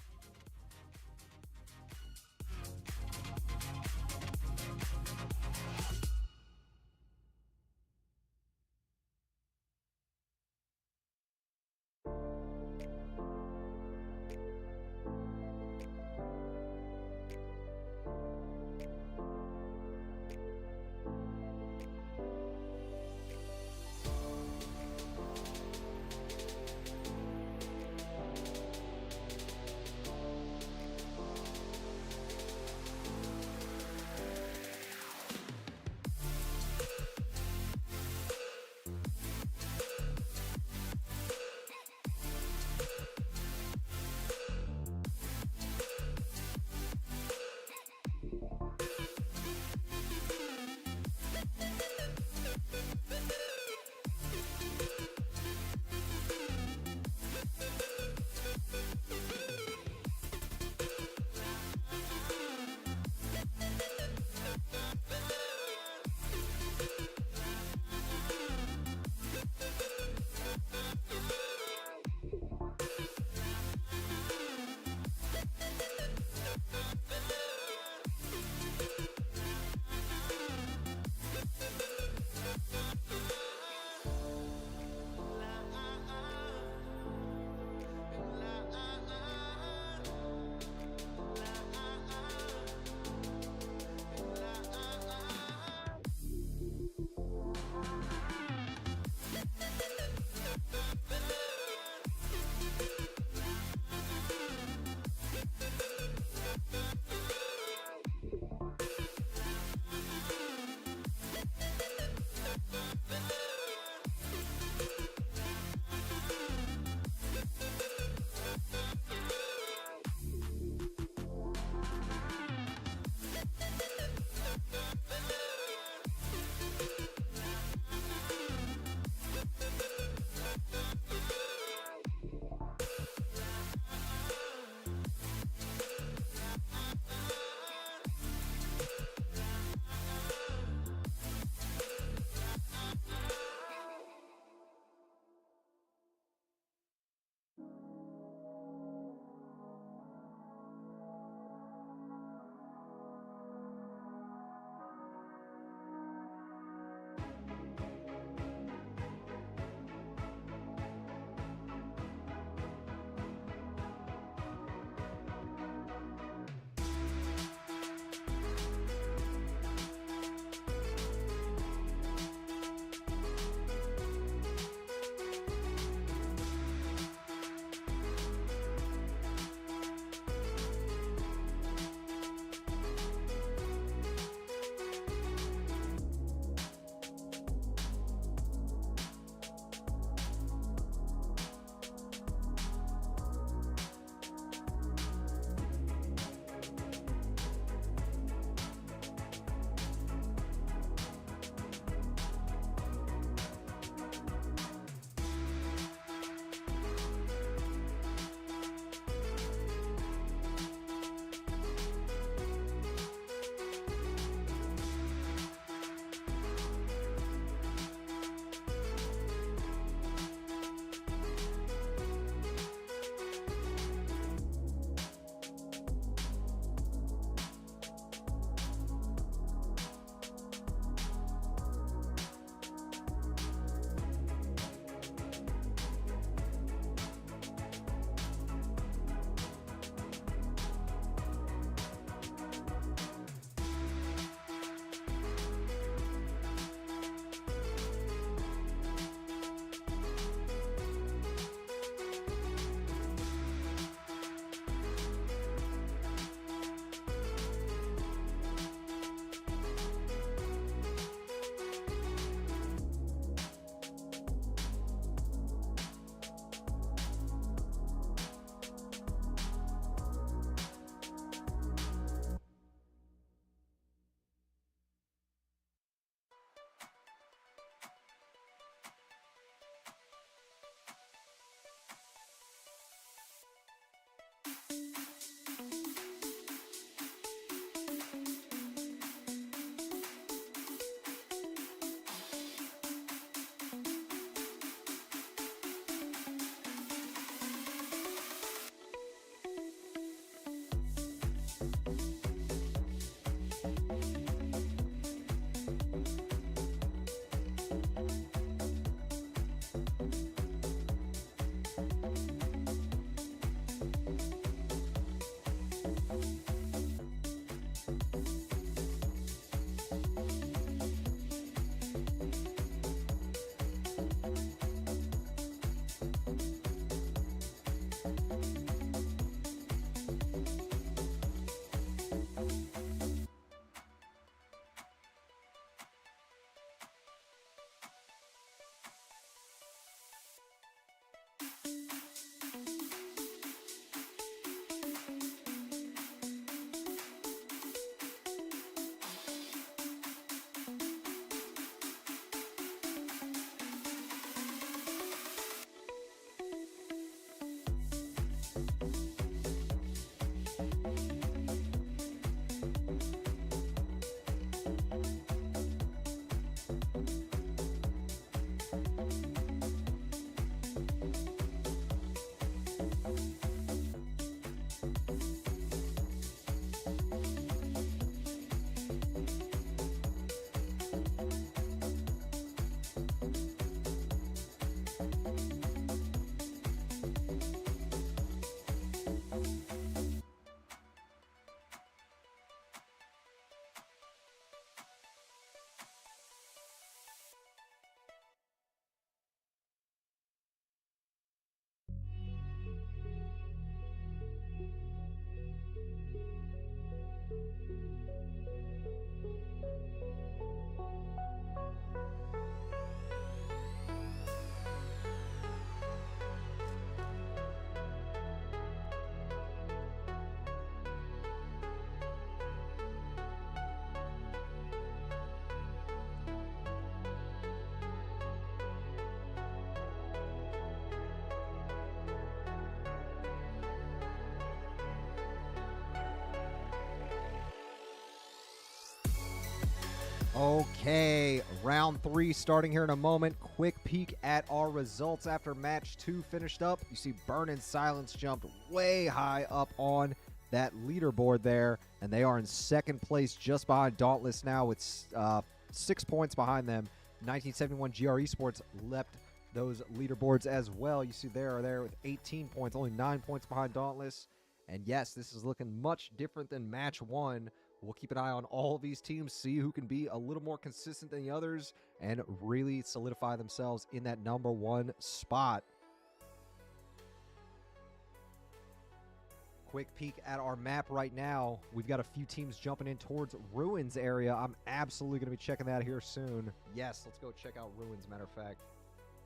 Okay, round 3 starting here in a moment. Quick peek at our results after match 2 finished up. You see Burn and Silence jumped way high up on that leaderboard there, and they are in second place just behind Dauntless now with 6 points behind them. 1971 GR Esports leapt those leaderboards as well. You see they are there with 18 points, only 9 points behind Dauntless. And yes, this is looking much different than match 1. We'll keep an eye on all of these teams, see who can be a little more consistent than the others, and really solidify themselves in that number 1 spot. Quick peek at our map right now. We've got a few teams jumping in towards Ruins area. I'm absolutely going to be checking that here soon. Yes, let's go check out Ruins, matter of fact.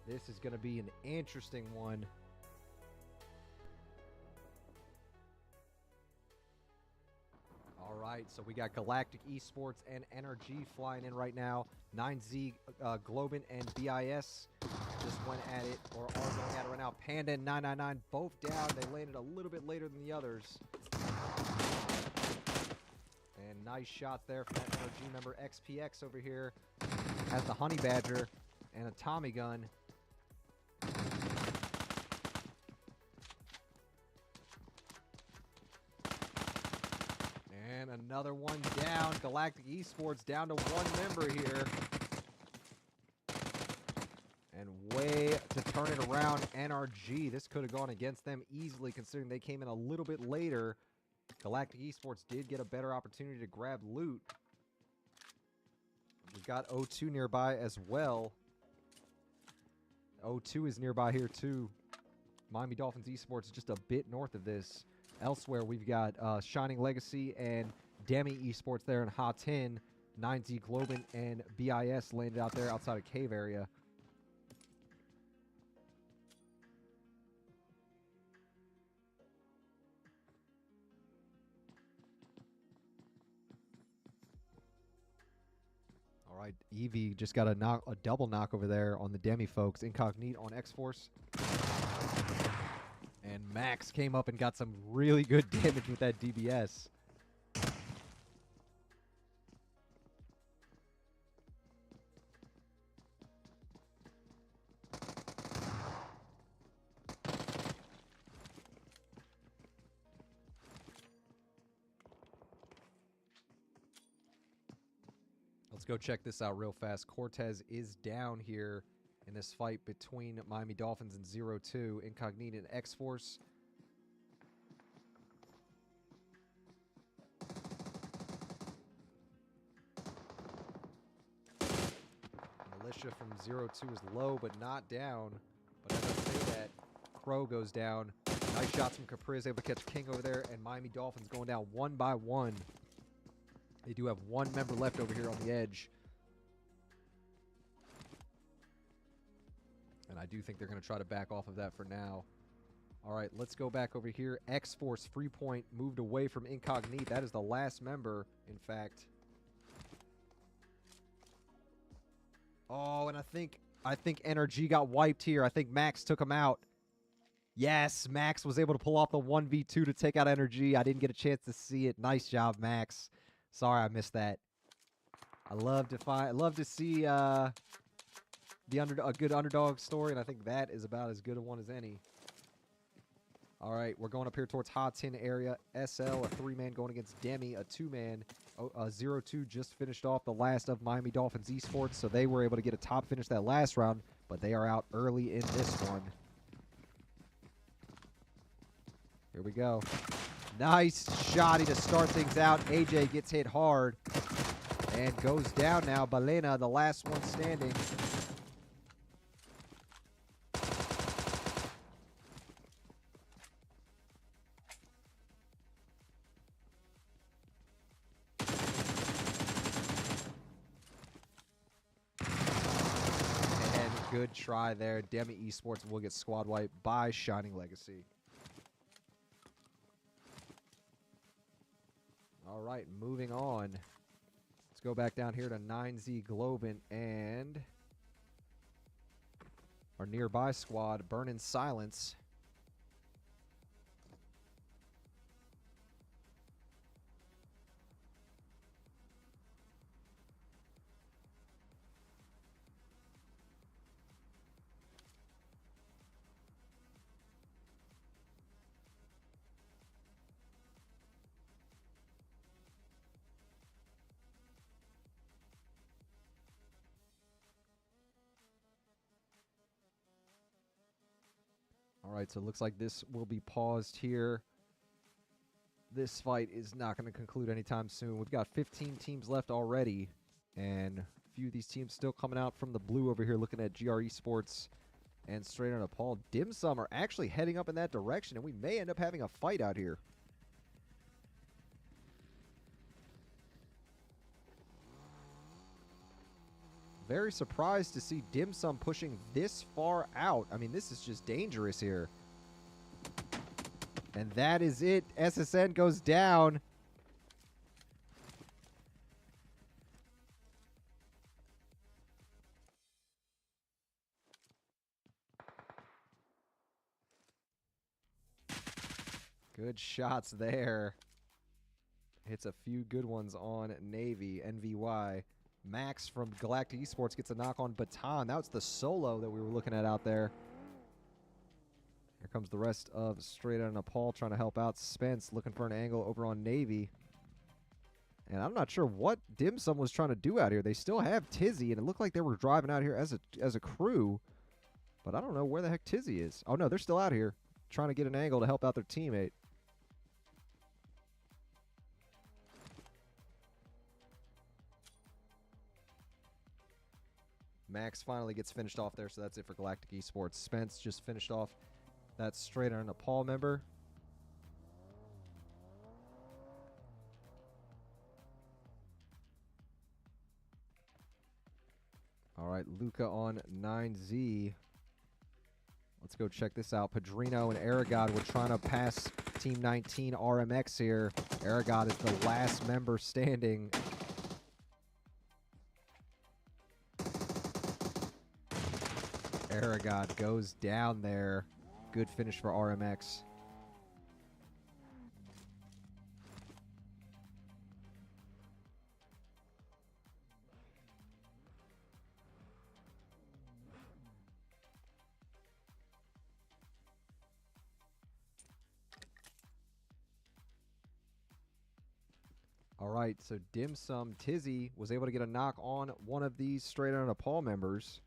This is going to be an interesting one. All right, so we got Galactic Esports and NRG flying in right now. 9Z, Globin, and BIS just went at it, or are going at it right now. Panda and 999 both down. They landed a little bit later than the others. And nice shots there from that NRG member. XPX over here has the Honey Badger and a Tommy gun. And another one down. Galactic Esports down to 1 member here. And way to turn it around, NRG. This could have gone against them easily considering they came in a little bit later. Galactic Esports did get a better opportunity to grab loot. We've got O2 nearby as well. O2 is nearby here too. Miami Dolphins Esports is just a bit north of this. Elsewhere, we've got Shining Legacy and Demi Esports there in Ha-Tin. 9Z Globin and BIS landed out there outside of cave area. All right, Evie just got a double knock over there on the Demi folks. Incognito on X-Force. And Max came up and got some really good damage with that DBS. Let's go check this out real fast. Cortez is down here in this fight between Miami Dolphins and 0-2. Incognito and X-Force. Militia from 0-2 is low but not down. But as I say that, Crow goes down. Nice shots from Capriz, able to catch King over there, and Miami Dolphins going down 1 by 1. They do have 1 member left over here on the edge. And I do think they're going to try to back off of that for now. All right, let's go back over here. X-Force Freepoint moved away from Incognito. That is the last member, in fact. Oh, and I think NRG got wiped here. I think Max took him out. Yes, Max was able to pull off the 1v2 to take out Energy. I didn't get a chance to see it. Nice job, Max. Sorry I missed that. I love to see a good underdog story, and I think that is about as good a one as any. All right, we're going up here towards Hot Tin area. SL, a 3-man going against Demi, a 2-man. 0-2 just finished off the last of Miami Dolphins Esports, so they were able to get a top finish that last round, but they are out early in this one. Here we go. Nice shotty to start things out. AJ gets hit hard and goes down now. Balena, the last one standing. And good try there. Demi Esports will get squad wiped by Shining Legacy. All right, moving on. Let's go back down here to 9Z Globin and our nearby squad, Burn in Silence. All right, so it looks like this will be paused here. This fight is not going to conclude anytime soon. We've got 15 teams left already, and a few of these teams still coming out from the blue over here looking at GR Esports and Straight on Paul. Dim Sum are actually heading up in that direction, and we may end up having a fight out here. Very surprised to see Dim Sum pushing this far out. I mean, this is just dangerous here. And that is it. SSN goes down. Good shots there. Hits a few good ones on Navy, NVY. Max from Galactic Esports gets a knock on Baton. That was the solo that we were looking at out there. Here comes the rest of Straight Outta Nepal trying to help out Spence, looking for an angle over on Navy. And I'm not sure what Dim Sum was trying to do out here. They still have Tizzy, and it looked like they were driving out here as a crew. But I don't know where the heck Tizzy is. Oh, no, they're still out here trying to get an angle to help out their teammate. Max finally gets finished off there, so that's it for Galactic Esports. Spence just finished off that Straight Outta Nepal member. All right, Luca on 9Z. Let's go check this out. Padrino and Aragod were trying to pass Team 19 RMX here. Aragod is the last member standing. Aragod goes down there. Good finish for RMX. All right, so Dim Sum Tizzy was able to get a knock on one of these Straight Outta Nepal members.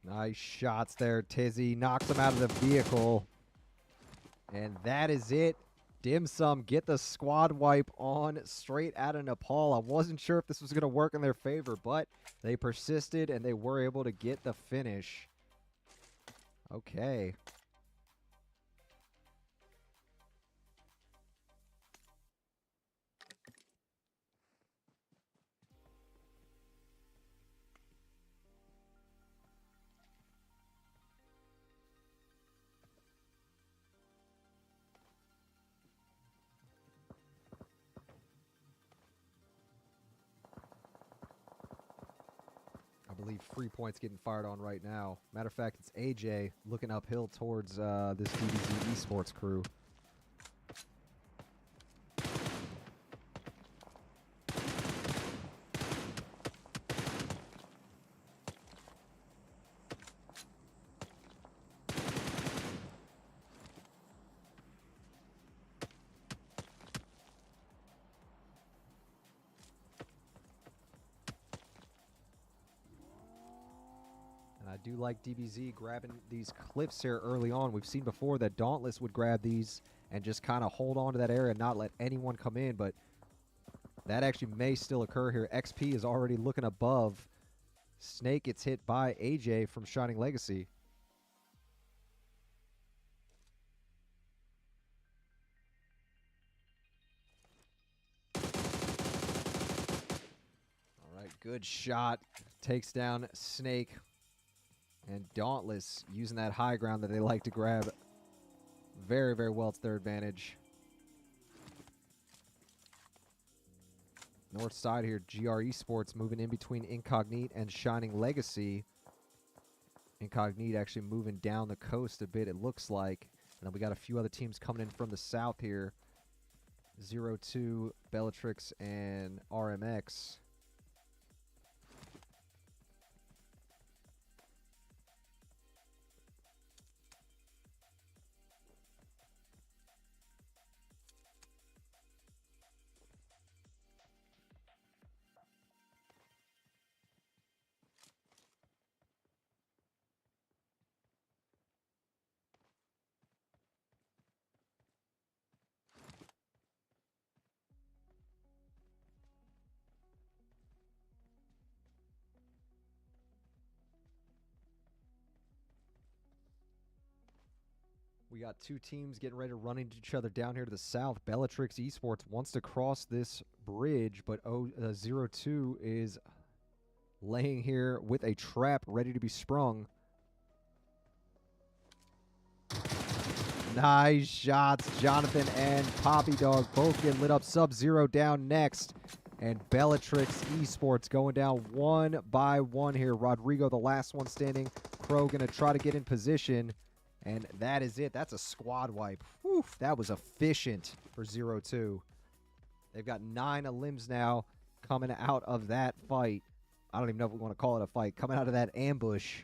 Nice shots there, Tizzy. Knocks him out of the vehicle. And that is it. Dim Sum get the squad wipe on Straight Outta Nepal. I wasn't sure if this was going to work in their favor, but they persisted and they were able to get the finish. Okay. see free points getting fired on right now. Matter of fact, it's AJ looking uphill towards this DBZ Esports crew. And I do like DBZ grabbing these cliffs here early on. We've seen before that Dauntless would grab these and just kind of hold on to that area and not let anyone come in, but that actually may still occur here. XP is already looking above. Snake gets hit by AJ from Shining Legacy. All right, good shot. Takes down Snake. And Dauntless using that high ground that they like to grab very, very well to their advantage. North side here, GR Esports moving in between Incognite and Shining Legacy. Incognite actually moving down the coast a bit, it looks like. And then we got a few other teams coming in from the south here. 0-2, Bellatrix, and RMX. We got two teams getting ready to run into each other down here to the south. Bellatrix Esports wants to cross this bridge, but 0-2 is laying here with a trap ready to be sprung. Nice shots. Jonathan and Poppy Dog both getting lit up. Sub-Zero down next. And Bellatrix Esports going down one by one here. Rodrigo, the last one standing. Crow going to try to get in position. And that is it. That's a squad wipe. Whew, that was efficient for 0-2. They've got 9 limbs now coming out of that fight. I don't even know if we want to call it a fight. Coming out of that ambush.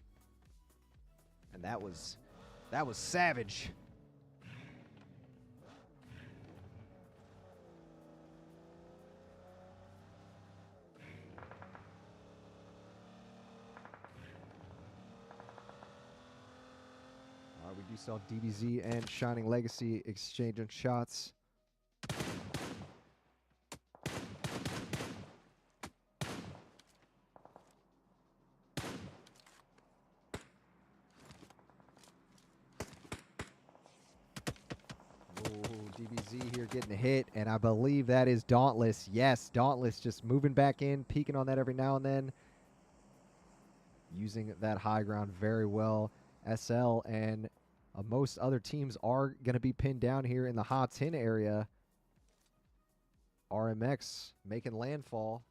And that was savage. We do saw DBZ and Shining Legacy exchanging shots. DBZ here getting a hit, and I believe that is Dauntless. Yes, Dauntless just moving back in, peeking on that every now and then. Using that high ground very well. SL and most other teams are going to be pinned down here in the hot tin area. RMX making landfall.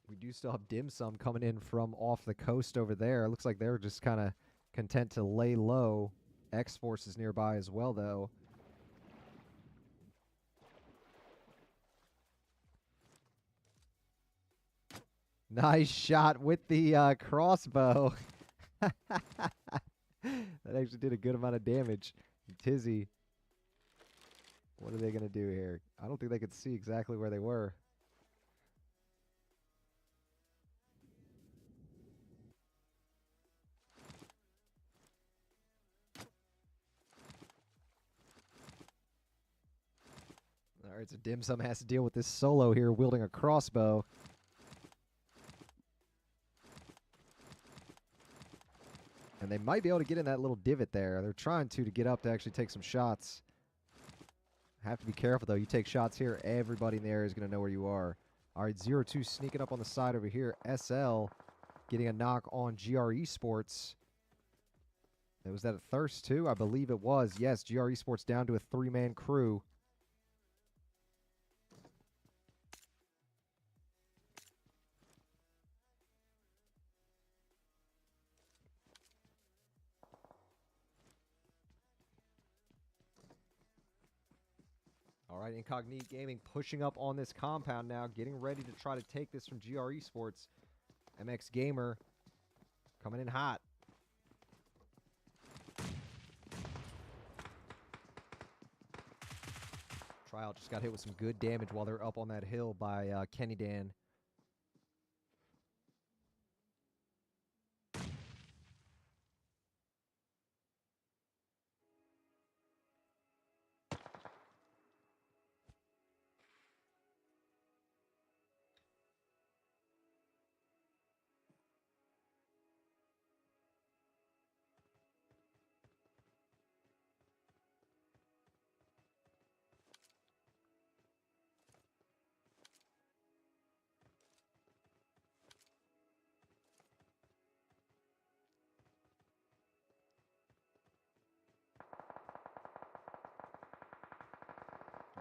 We do still have Dim Sum coming in from off the coast over there. It looks like they're just kind of content to lay low. X-Force is nearby as well, though. Nice shot with the crossbow. That actually did a good amount of damage. Tizzy, what are they going to do here? I don't think they could see exactly where they were. All right, so Dim Sum has to deal with this solo here, wielding a crossbow. And they might be able to get in that little divot there. They're trying to get up to actually take some shots. Have to be careful, though. You take shots here, everybody in the area is going to know where you are. All right, 0-2 sneaking up on the side over here. SL getting a knock on GR Esports. Was that a Thirst, too? I believe it was. Yes, GR Esports down to a 3-man crew. All right, Incognito Gaming pushing up on this compound now, getting ready to try to take this from GR Esports. MX Gamer coming in hot. Tryout just got hit with some good damage while they're up on that hill by Kenny Dan.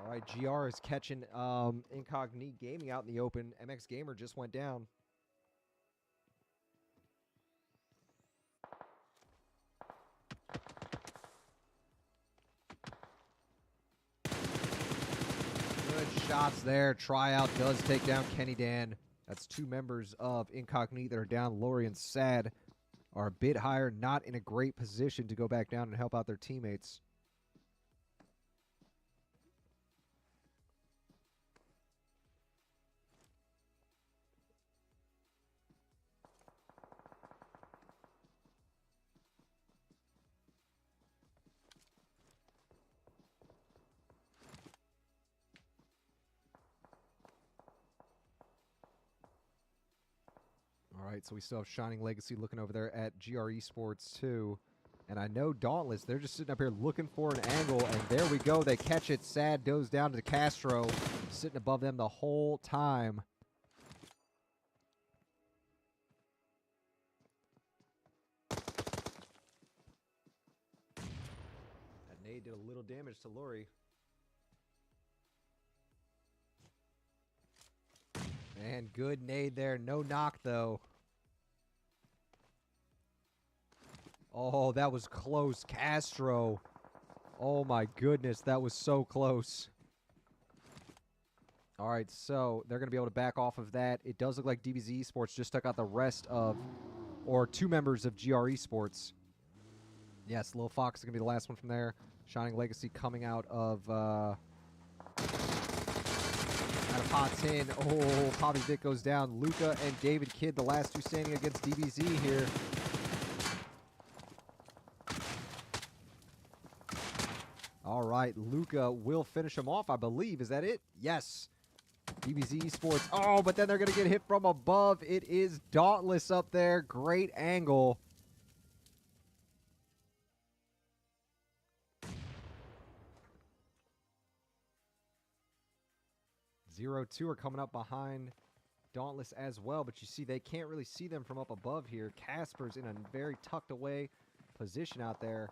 All right, GR is catching Incognito Gaming out in the open. MX Gamer just went down. Good shots there. Tryout does take down Kenny Dan. That's 2 members of Incognito that are down. Lori and Sad are a bit higher, not in a great position to go back down and help out their teammates. All right, so we still have Shining Legacy looking over there at GR Esports too. And I know Dauntless, they're just sitting up here looking for an angle, and there we go. They catch it. Sad goes down to Castro, sitting above them the whole time. That nade did a little damage to Lori. And good nade there. No knock, though. Oh, that was close. Castro. Oh, my goodness. That was so close. All right, so they're going to be able to back off of that. It does look like DBZ Esports just took out the rest of, or 2 members of GR Esports. Yes, Lil Fox is going to be the last one from there. Shining Legacy coming out of pots in. Oh, Poppy Vic goes down. Luca and David Kidd, the last 2 standing against DBZ here. All right, Luca will finish him off, I believe. Is that it? Yes. DBZ Esports. Oh, but then they're going to get hit from above. It is Dauntless up there. Great angle. Zero 2 are coming up behind Dauntless as well, but you see they can't really see them from up above here. Casper's in a very tucked away position out there.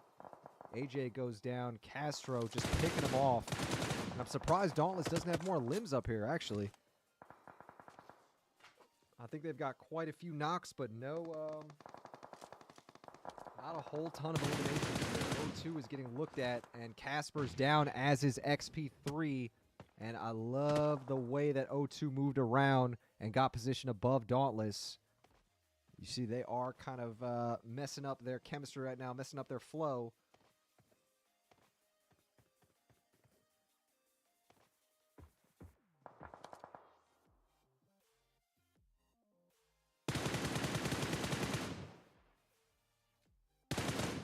AJ goes down. Castro just picking him off. And I'm surprised Dauntless doesn't have more limbs up here, actually. I think they've got quite a few knocks, but no, not a whole ton of eliminations. O2 is getting looked at, and Casper's down, as is XP3. And I love the way that O2 moved around and got position above Dauntless. You see, they are kind of messing up their chemistry right now, messing up their flow.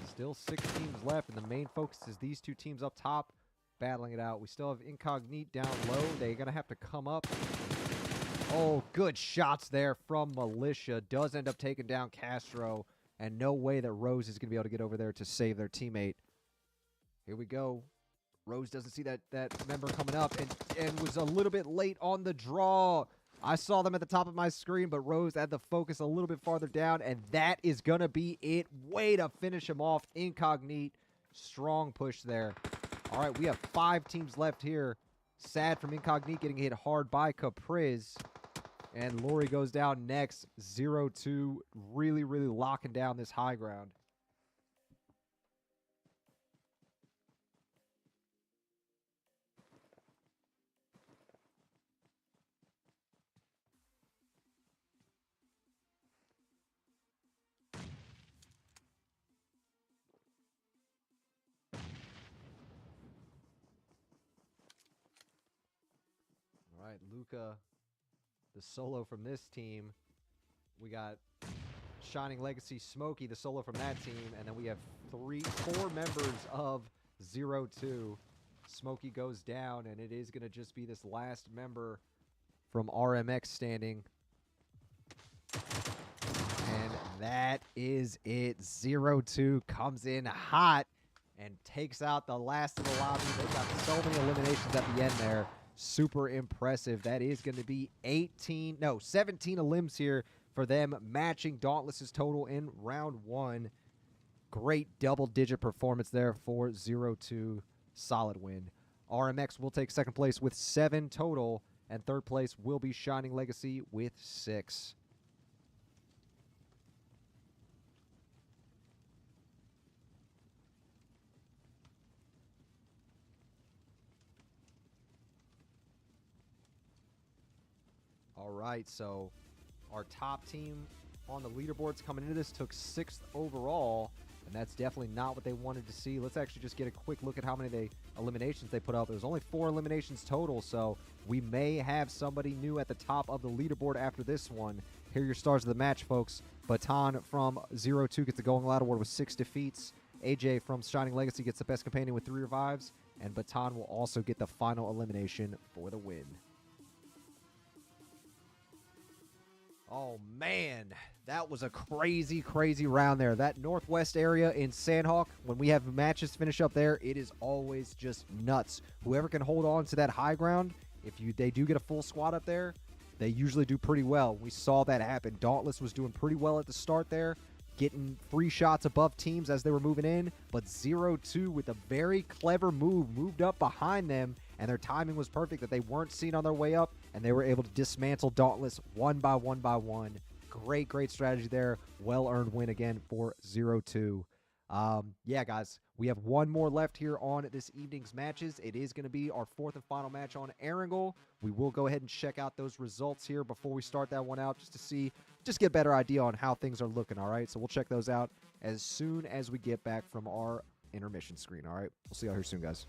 Still 6 teams left, and the main focus is these 2 teams up top battling it out. We still have Incognito down low. They're going to have to come up. Oh, good shots there from Militia. Does end up taking down Castro. and no way that Rose is going to be able to get over there to save their teammate. Here we go. Rose doesn't see that member coming up and was a little bit late on the draw. I saw them at the top of my screen, but Rose had the focus a little bit farther down, and that is going to be it. Way to finish him off. Incognito. Strong push there. All right, we have 5 teams left here. Sad from Incognito getting hit hard by Capriz. And Lori goes down next. 0-2. Really, really locking down this high ground. All right, Luca, the solo from this team. We got Shining Legacy Smokey, the solo from that team. And then we have 4 members of 0-2. Smokey goes down, and it is going to just be this last member from RMX standing. And that is it. 0-2 comes in hot and takes out the last of the lobby. They've got so many eliminations at the end there. Super impressive. That is going to be 17 elims here for them, matching Dauntless's total in round 1. Great double-digit performance there for 0-2. Solid win. RMX will take second place with 7 total, and third place will be Shining Legacy with 6. All right, so our top team on the leaderboards coming into this took 6th overall, and that's definitely not what they wanted to see. Let's actually just get a quick look at how many eliminations they put up. There's only 4 eliminations total, so we may have somebody new at the top of the leaderboard after this one. Here are your stars of the match, folks. Baton from 0-2 gets the Going Loud Award with 6 defeats. AJ from Shining Legacy gets the Best Companion with 3 revives, and Baton will also get the final elimination for the win. Oh, man, that was a crazy, crazy round there. That northwest area in Sandhawk, when we have matches finish up there, it is always just nuts. Whoever can hold on to that high ground, if they do get a full squad up there, they usually do pretty well. We saw that happen. Dauntless was doing pretty well at the start there, getting free shots above teams as they were moving in, but 0-2 with a very clever move moved up behind them, and their timing was perfect that they weren't seen on their way up, and they were able to dismantle Dauntless one by one by one. Great, great strategy there. Well-earned win again for 0-2. Yeah, guys, we have one more left here on this evening's matches. It is going to be our 4th and final match on Erangel. We will go ahead and check out those results here before we start that one out just to get a better idea on how things are looking, all right? So we'll check those out as soon as we get back from our intermission screen, all right? We'll see y'all here soon, guys.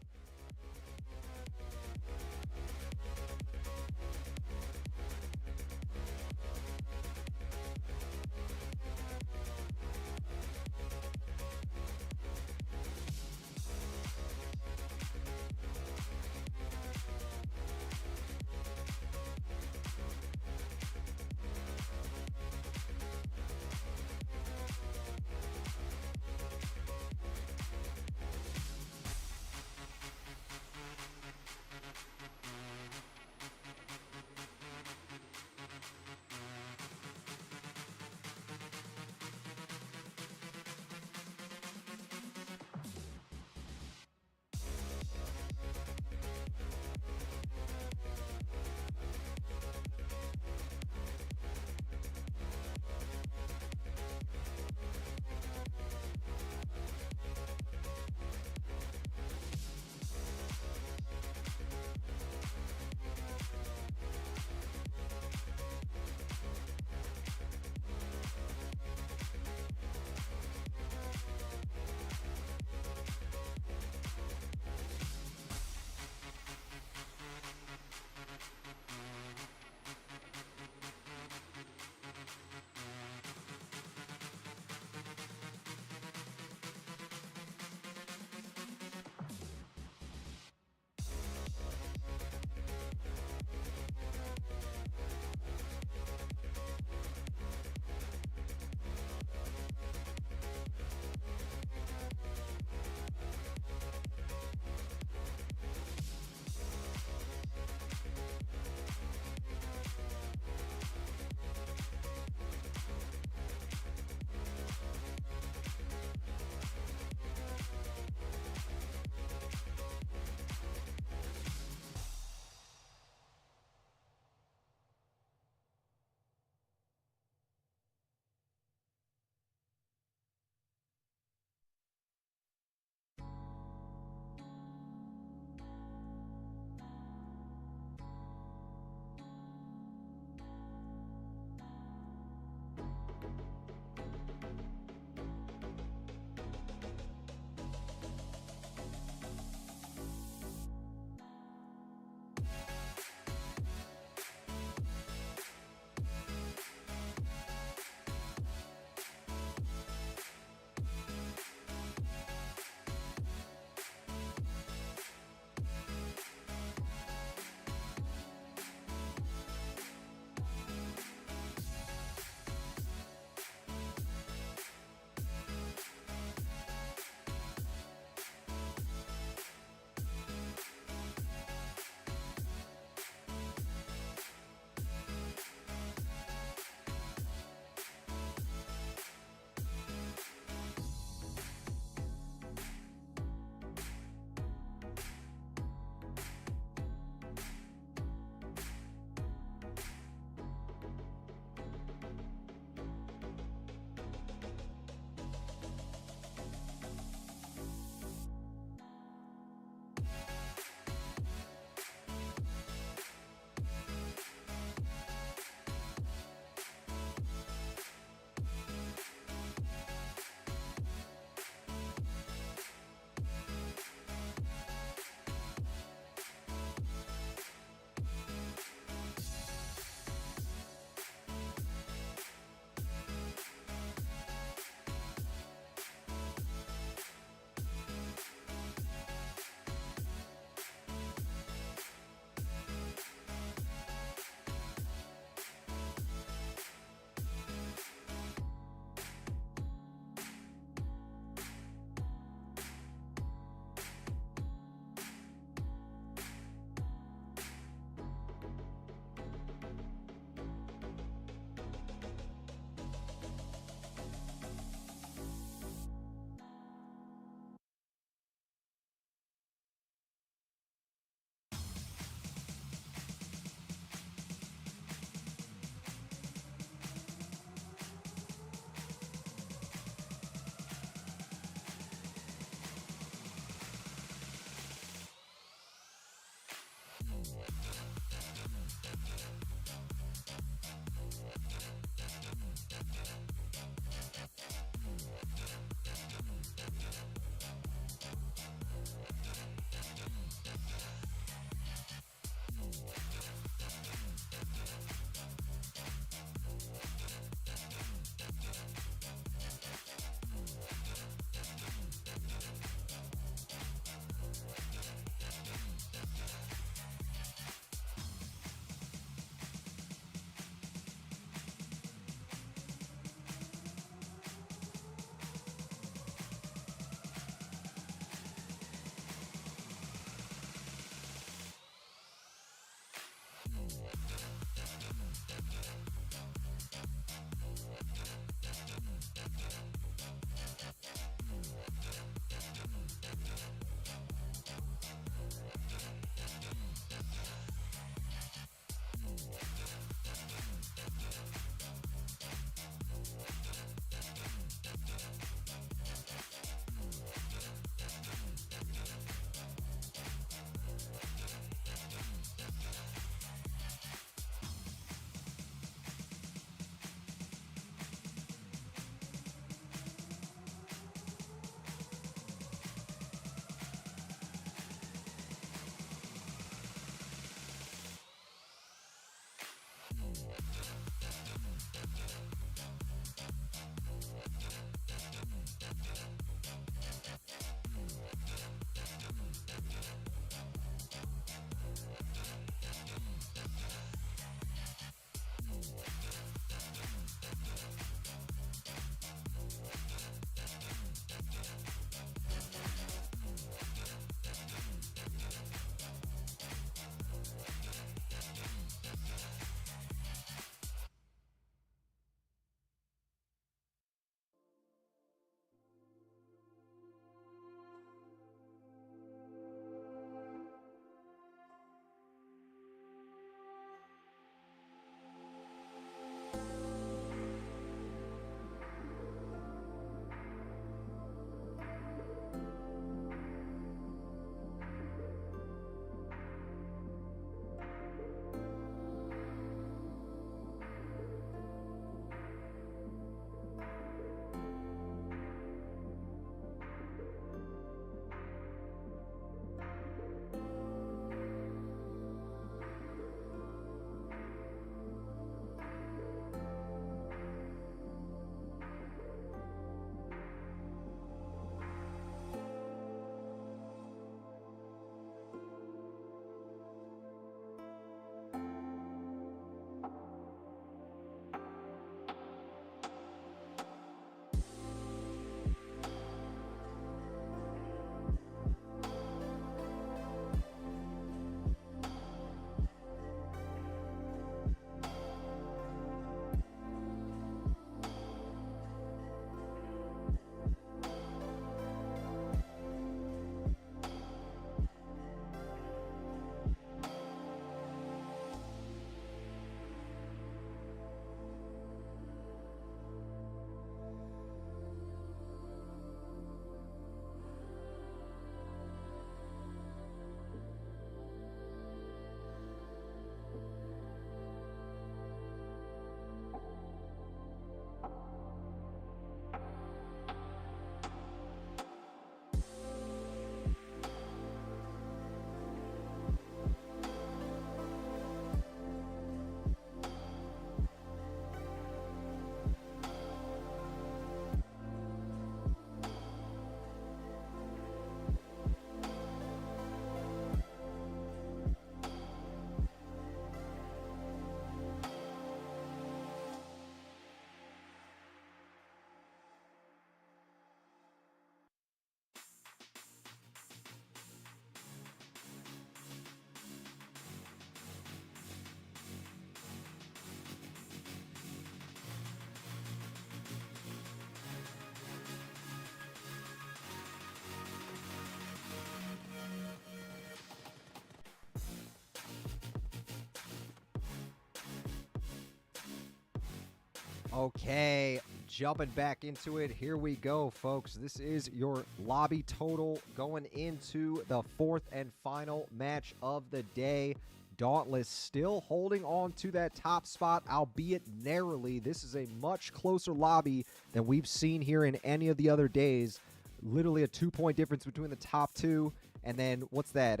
Okay, jumping back into it. Here we go, folks. This is your lobby total going into the fourth and final match of the day. Dauntless still holding on to that top spot, albeit narrowly. This is a much closer lobby than we've seen here in any of the other days. Literally a 2-point difference between the top two. And then what's that?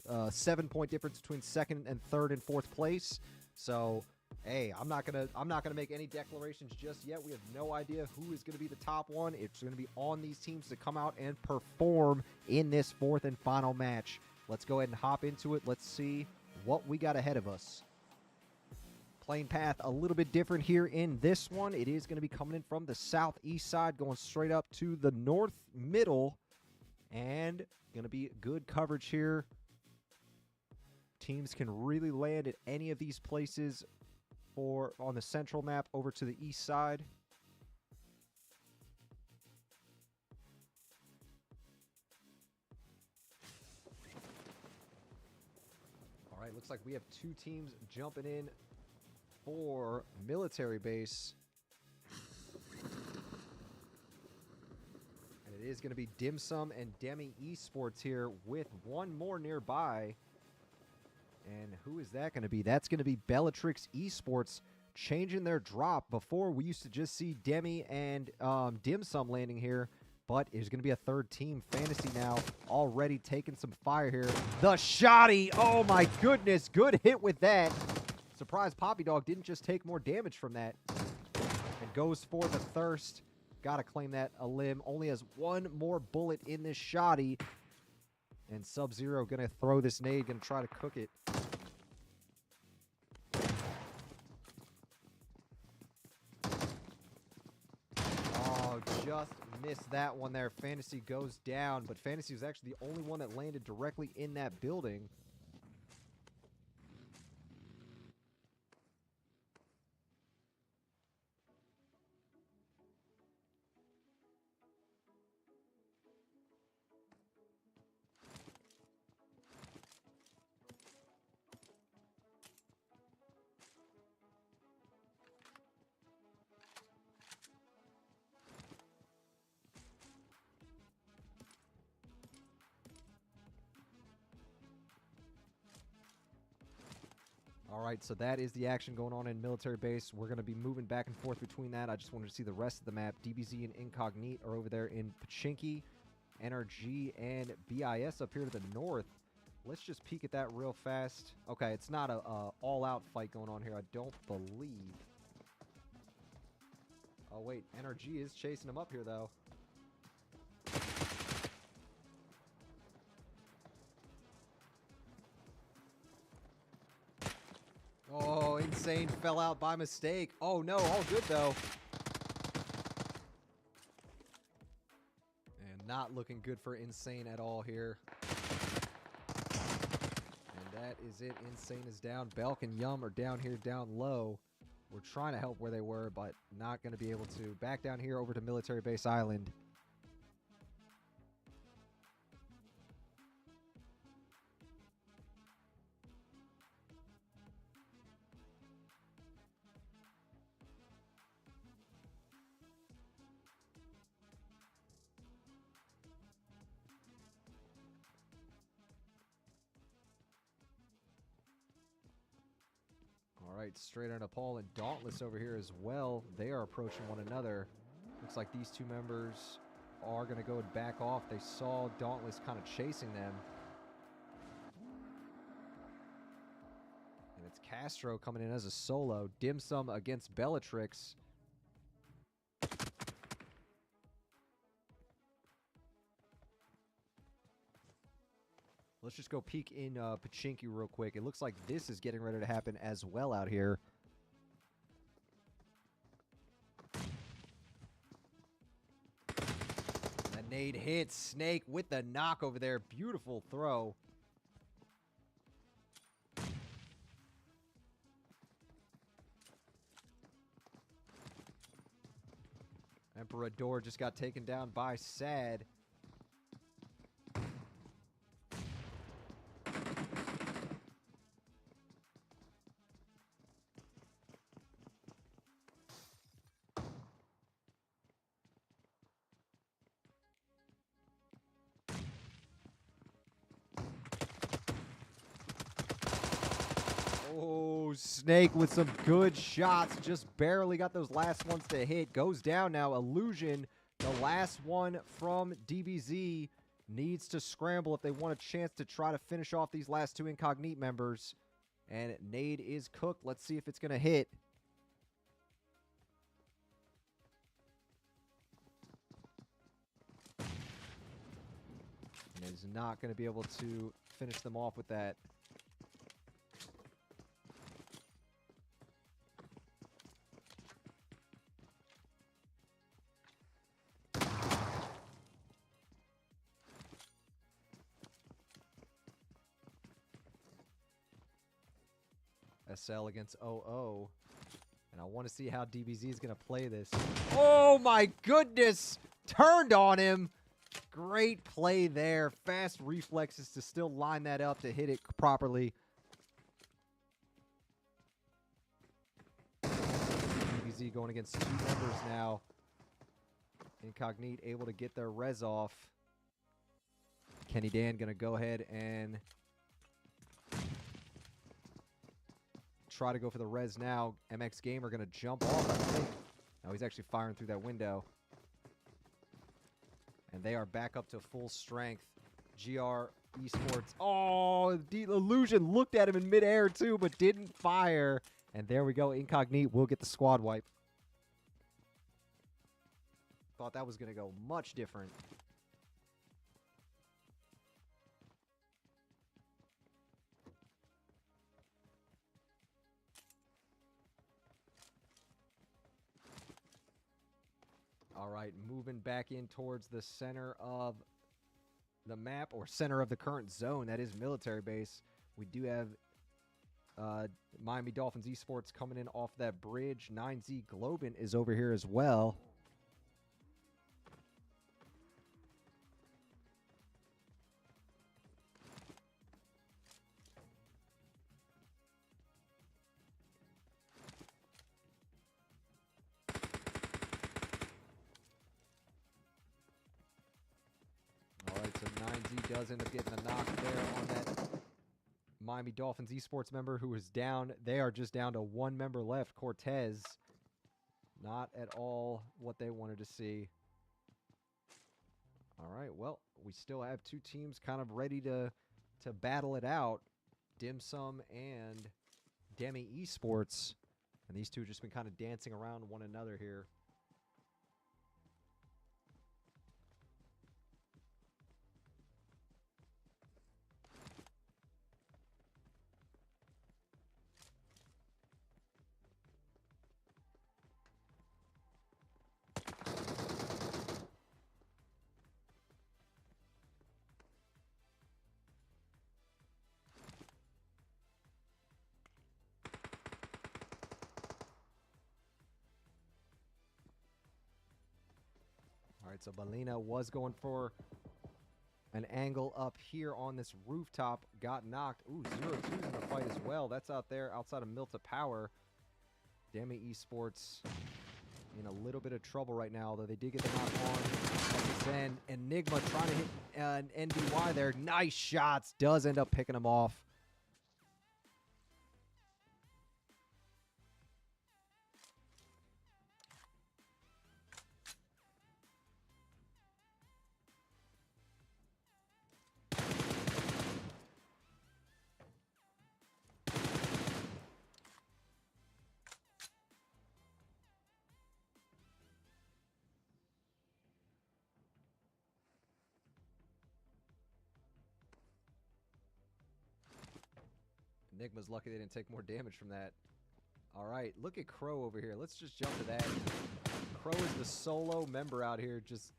7-point difference between second and third and fourth place. So, hey, I'm not gonna make any declarations just yet. We have no idea who is gonna be the top one. It's gonna be on these teams to come out and perform in this fourth and final match. Let's go ahead and hop into it. Let's see what we got ahead of us. Playing path a little bit different here in this one. It is going to be coming in from the southeast side, going straight up to the north middle, and going to be good coverage here. Teams can really land at any of these places or on the central map over to the east side. All right, looks like we have two teams jumping in for military base. And it is going to be Dim Sum and Demi Esports here with one more nearby. And who is that going to be? That's going to be Bellatrix Esports changing their drop. Before, we used to just see Demi and Dim Sum landing here. But there's going to be a third team, Fantasy, now already taking some fire here. The shotty! Oh my goodness, good hit with that. Surprised Poppy Dog didn't just take more damage from that. And goes for the thirst. Gotta claim that a limb. Only has one more bullet in this shotty. And Sub-Zero gonna throw this nade, gonna try to cook it. Oh, just missed that one there. Fantasy goes down, but Fantasy was actually the only one that landed directly in that building. All right, so that is the action going on in military base. We're going to be moving back and forth between that. I just wanted to see the rest of the map. DBZ and Incognite are over there in Pachinki. NRG and BIS up here to the north. Let's just peek at that real fast. Okay, it's not a all-out fight going on here, I don't believe. Oh, wait, NRG is chasing him up here, though. Oh, Insane fell out by mistake. Oh, no, all good, though. And not looking good for Insane at all here. And that is it. Insane is down. Belk and Yum are down here, down low. We're trying to help where they were, but not going to be able to. Back down here over to Military Base Island. All right, straight on Paul and Dauntless over here as well. They are approaching one another. Looks like these two members are going to go and back off. They saw Dauntless kind of chasing them. And it's Castro coming in as a solo. Dim Sum against Bellatrix. Let's just go peek in Pachinki real quick. It looks like this is getting ready to happen as well out here. That nade hits Snake with the knock over there. Beautiful throw. Emperador just got taken down by Sad. Snake with some good shots. Just barely got those last ones to hit. Goes down now. Illusion, the last one from DBZ, needs to scramble if they want a chance to try to finish off these last two Incognito members. And Nade is cooked. Let's see if it's going to hit. And is not going to be able to finish them off with that. SL against OO. And I want to see how DBZ is going to play this. Oh my goodness! Turned on him! Great play there. Fast reflexes to still line that up to hit it properly. DBZ going against two members now. Incognito able to get their res off. Kenny Dan going to go ahead and try to go for the res now. MX Gamer going to jump off, I think. No, he's actually firing through that window. And they are back up to full strength. GR Esports. Oh, the Illusion looked at him in midair too, but didn't fire. And there we go. Incognito will get the squad wipe. Thought that was going to go much different. All right, moving back in towards the center of the map, or center of the current zone. That is military base. We do have Miami Dolphins Esports coming in off that bridge. 9Z Globin is over here as well. So 9Z does end up getting a knock there on that Miami Dolphins Esports member who is down. They are just down to one member left, Cortez. Not at all what they wanted to see. All right, well, we still have two teams kind of ready to battle it out. Dim Sum and Demi Esports. And these two have just been kind of dancing around one another here. All right, so Balina was going for an angle up here on this rooftop. Got knocked. Ooh, 0-2's in the fight as well. That's out there outside of Milta Power. Demi Esports in a little bit of trouble right now, although they did get the knock on. Then Enigma trying to hit an NDY there. Nice shots. Does end up picking him off. Enigma's lucky they didn't take more damage from that. All right, look at Crow over here. Let's just jump to that. Crow is the solo member out here, just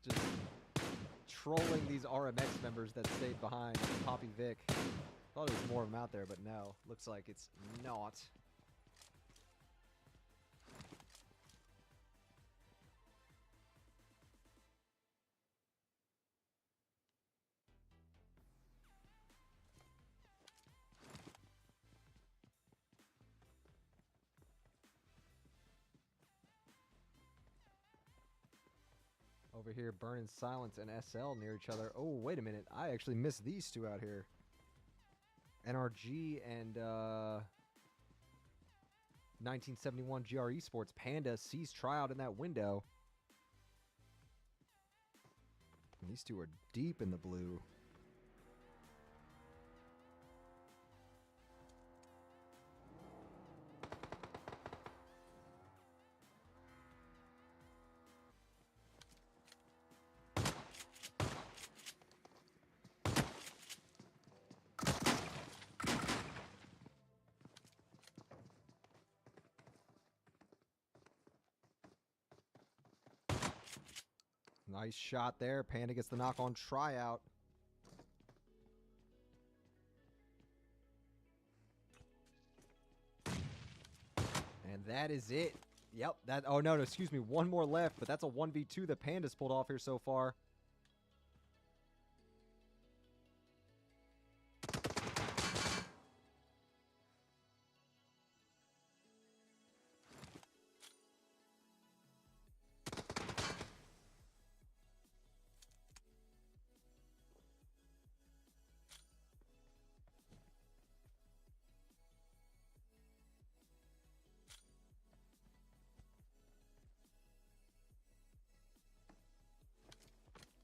trolling these RMX members that stayed behind. Poppy Vic. Thought there was more of them out there, but no. Looks like it's not. Over here, Burning Silence and SL near each other. Oh, wait a minute. I actually missed these two out here. NRG and 1971 GR Esports. Panda sees tryout in that window. And these two are deep in the blue. Nice shot there. Panda gets the knock on tryout. And that is it. Yep. Oh, no, excuse me. One more left, but that's a 1v2 that Panda's pulled off here so far.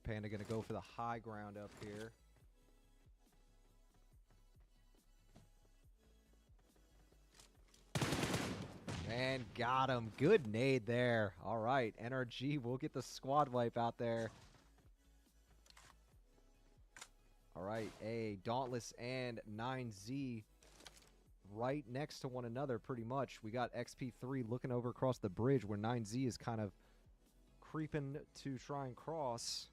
Panda going to go for the high ground up here. And got him. Good nade there. All right, NRG will get the squad wipe out there. All right, Dauntless and 9Z right next to one another pretty much. We got XP3 looking over across the bridge where 9Z is kind of creeping to try and cross.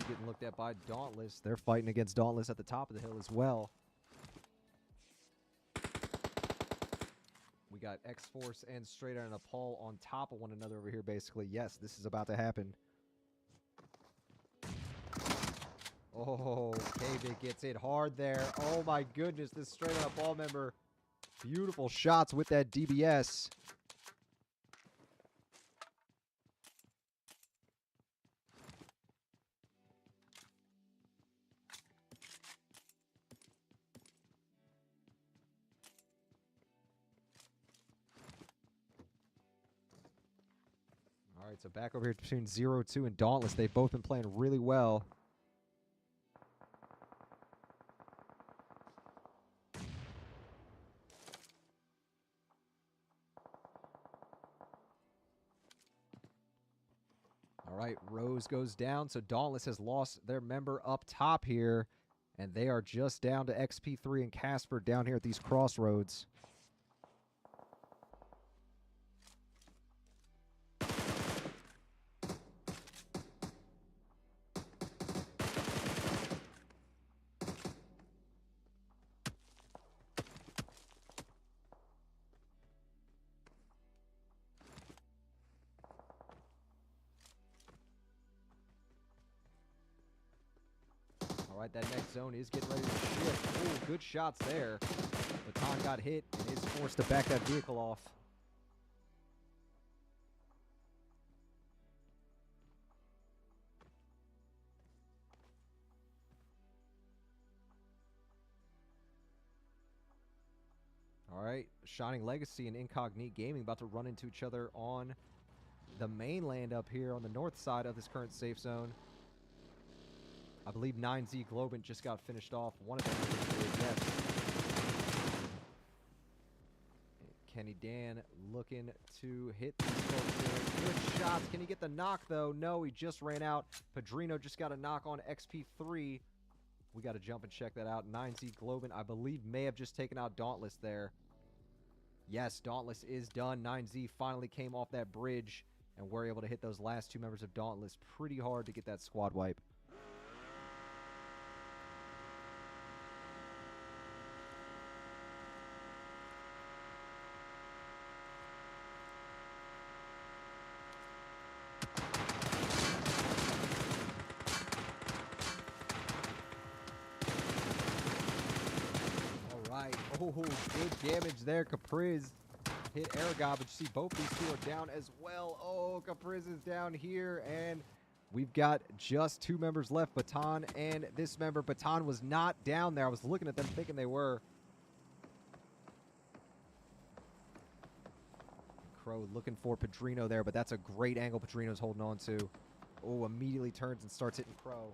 Getting looked at by Dauntless. They're fighting against Dauntless at the top of the hill as well. We got X-Force and Straight Iron Paul on top of one another over here, basically. Yes, this is about to happen. Oh, K-Big gets hit hard there. Oh my goodness, this Straight Iron Paul member. Beautiful shots with that DBS. All right, so back over here between 0-2 and Dauntless. They've both been playing really well. All right, Rose goes down, so Dauntless has lost their member up top here, and they are just down to XP3 and Casper down here at these crossroads. All right, that next zone is getting ready to shift. Ooh, good shots there. Baton got hit and is forced to back that vehicle off. All right, Shining Legacy and Incognite Gaming about to run into each other on the mainland up here on the north side of this current safe zone. I believe 9Z Globant just got finished off. One of them is yes. Kenny Dan looking to hit these folks here. Good shots. Can he get the knock, though? No, he just ran out. Padrino just got a knock on XP3. We got to jump and check that out. 9Z Globant, I believe, may have just taken out Dauntless there. Yes, Dauntless is done. 9Z finally came off that bridge, and we're able to hit those last two members of Dauntless pretty hard to get that squad wipe. Oh, good damage there. Capriz hit Aragog, but you see both these two are down as well. Oh, Capriz is down here, and we've got just 2 members left, Baton and this member. Baton was not down there. I was looking at them thinking they were. Crow looking for Padrino there, but that's a great angle Padrino's holding on to. Oh, immediately turns and starts hitting Crow.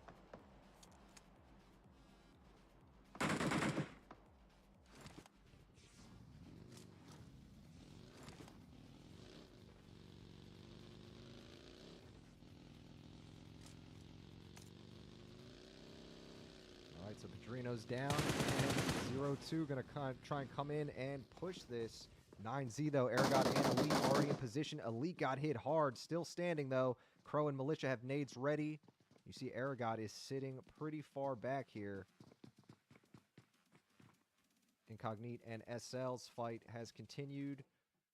Alright, so Padrino's down, and 0-2 going to try and come in and push this. 9Z, though. Aragog and Elite already in position. Elite got hit hard. Still standing, though. Crow and Militia have nades ready. You see Aragog is sitting pretty far back here. Incognite and SL's fight has continued.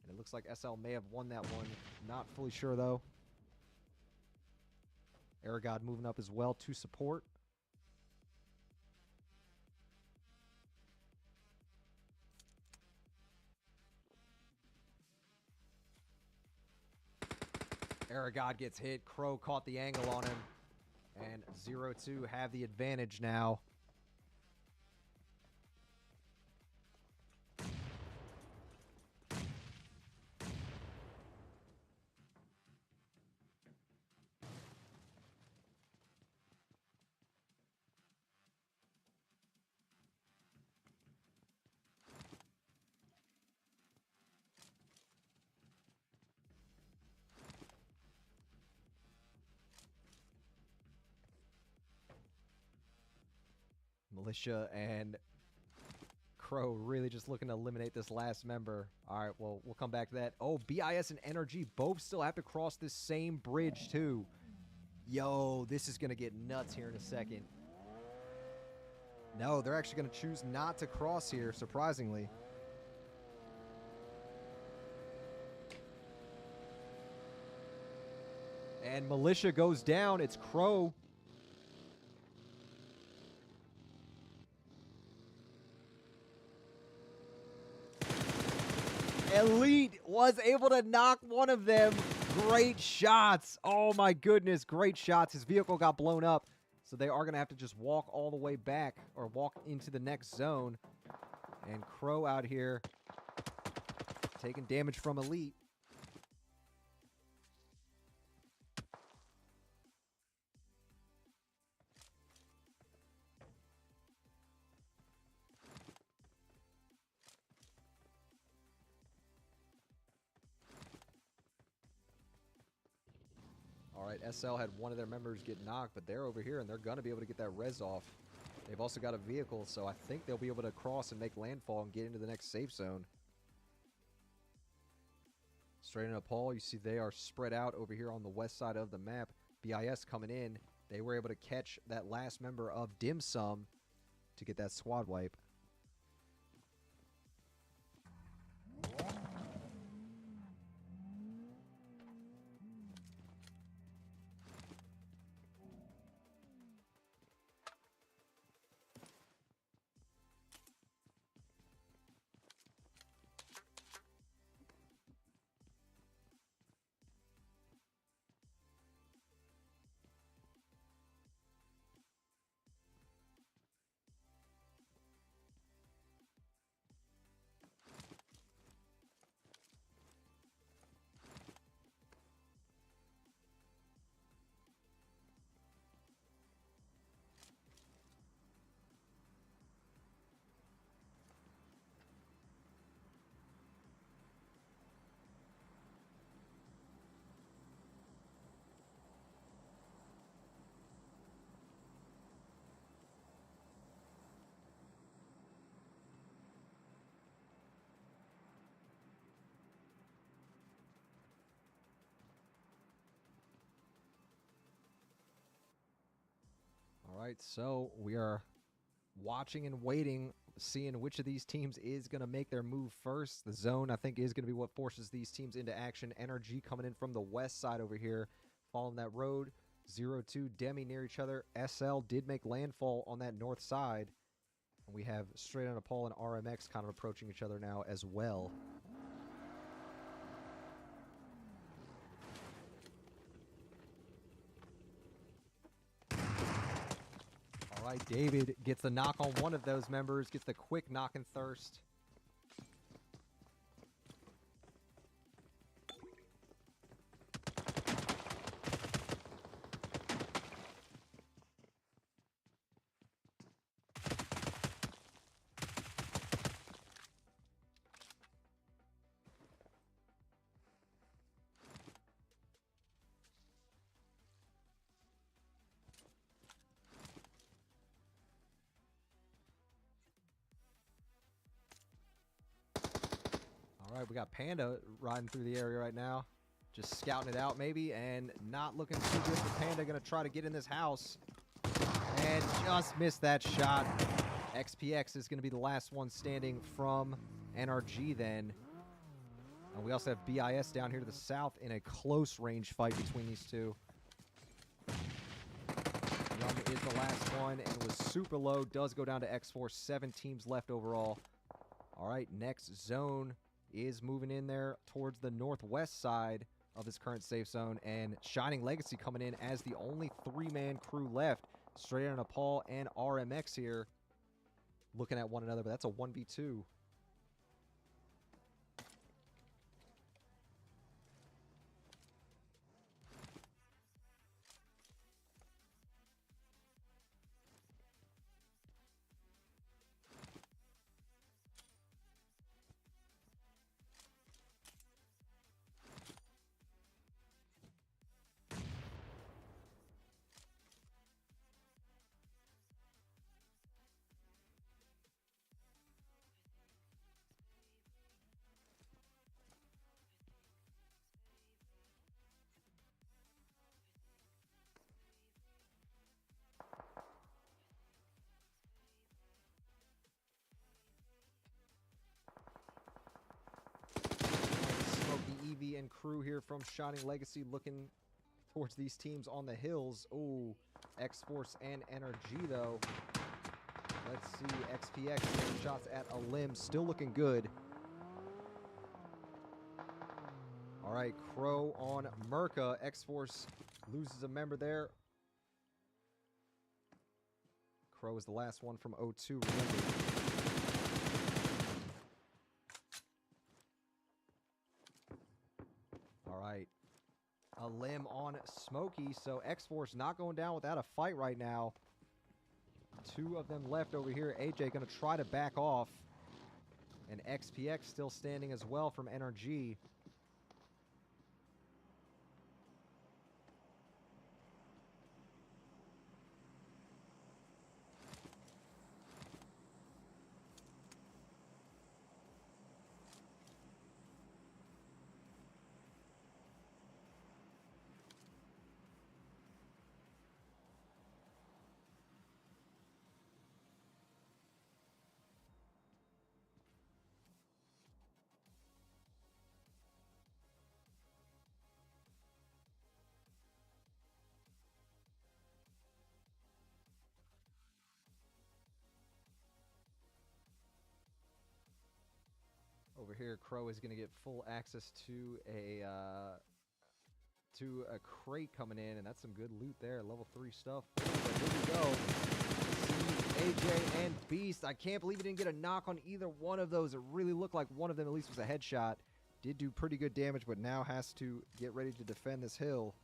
And it looks like SL may have won that one. Not fully sure, though. Aragog moving up as well to support. Aragog gets hit. Crow caught the angle on him. And 0-2 have the advantage now. Militia and Crow really just looking to eliminate this last member. All right, well, we'll come back to that. Oh, BIS and NRG both still have to cross this same bridge, too. Yo, this is going to get nuts here in a second. No, they're actually going to choose not to cross here, surprisingly. And Militia goes down. It's Crow. Elite was able to knock one of them. Great shots. Oh my goodness, great shots. His vehicle got blown up, so they are going to have to just walk all the way back or walk into the next zone. And Crow out here taking damage from Elite. All right, SL had one of their members get knocked, but they're over here, and they're going to be able to get that res off. They've also got a vehicle, so I think they'll be able to cross and make landfall and get into the next safe zone. Straight into Paul, you see they are spread out over here on the west side of the map. BIS coming in. They were able to catch that last member of Dim Sum to get that squad wipe. All right, so we are watching and waiting, seeing which of these teams is going to make their move first. The zone, I think, is going to be what forces these teams into action. NRG coming in from the west side over here, following that road. 0-2, Demi near each other. SL did make landfall on that north side. And we have Straight on Nepal and RMX kind of approaching each other now as well. All right, David gets the knock on one of those members, gets the quick knock and thirst. All right, we got Panda riding through the area right now. Just scouting it out maybe, and not looking too good for Panda. Going to try to get in this house. And just missed that shot. XPX is going to be the last one standing from NRG then. And we also have BIS down here to the south in a close range fight between these two. Young is the last one and was super low. Does go down to X-Force. 7 teams left overall. All right, next zone is moving in there towards the northwest side of this current safe zone, and Shining Legacy coming in as the only 3-man crew left. Straight on Nepal and RMX here looking at one another, but that's a 1v2. Evie and crew here from Shining Legacy looking towards these teams on the hills. Oh, X-Force and NRG though. Let's see, XPX getting shots at a limb, still looking good. All right, Crow on Merca. X-Force loses a member there. Crow is the last one from O2, remember. All right, a limb on Smokey, so X-Force not going down without a fight right now. 2 of them left over here. AJ going to try to back off. And XPX still standing as well from NRG. Over here, Crow is going to get full access to a crate coming in, and that's some good loot there. Level 3 stuff. But here we go. AJ and Beast. I can't believe he didn't get a knock on either one of those. It really looked like one of them at least was a headshot. Did do pretty good damage, but now has to get ready to defend this hill.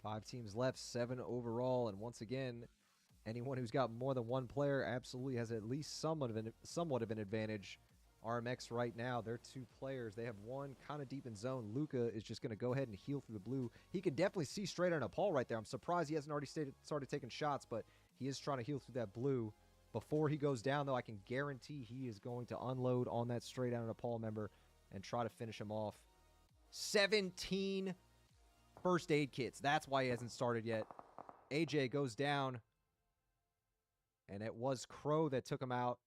5 teams left, 7 overall, and once again, anyone who's got more than one player absolutely has at least somewhat of an advantage. RMX right now, they're 2 players. They have one kind of deep in zone. Luca is just going to go ahead and heal through the blue. He can definitely see straight on Nepal right there. I'm surprised he hasn't already started taking shots, but he is trying to heal through that blue. Before he goes down, though, I can guarantee he is going to unload on that straight out of Paul member and try to finish him off. 17 first aid kits. That's why he hasn't started yet. AJ goes down. And it was Crow that took him out.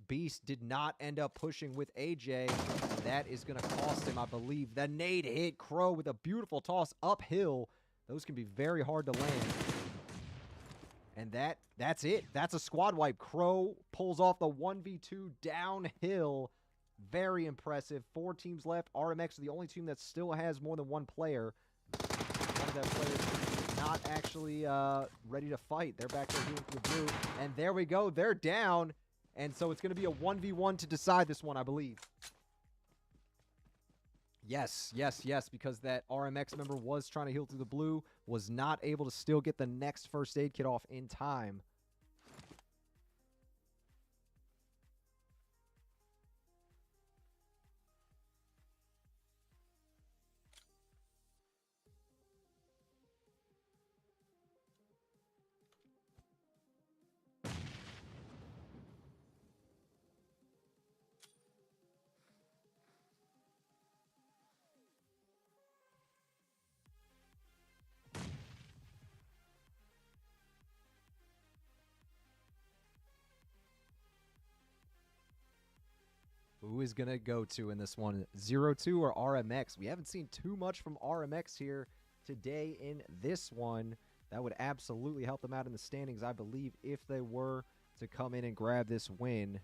Beast did not end up pushing with AJ. And that is going to cost him, I believe. The nade hit Crow with a beautiful toss uphill. Those can be very hard to land. And that's it. That's a squad wipe. Crow pulls off the 1v2 downhill. Very impressive. 4 teams left. RMX is the only team that still has more than 1 player. One of that players not actually ready to fight. They're back there healing for the blue. And there we go. They're down. And so it's going to be a 1v1 to decide this one, I believe. Yes, because that RMX member was trying to heal through the blue, was not able to still get the next first aid kit off in time. Who is going to go to in this one? 0-2 or RMX? We haven't seen too much from RMX here today in this one. That would absolutely help them out in the standings, I believe, if they were to come in and grab this win.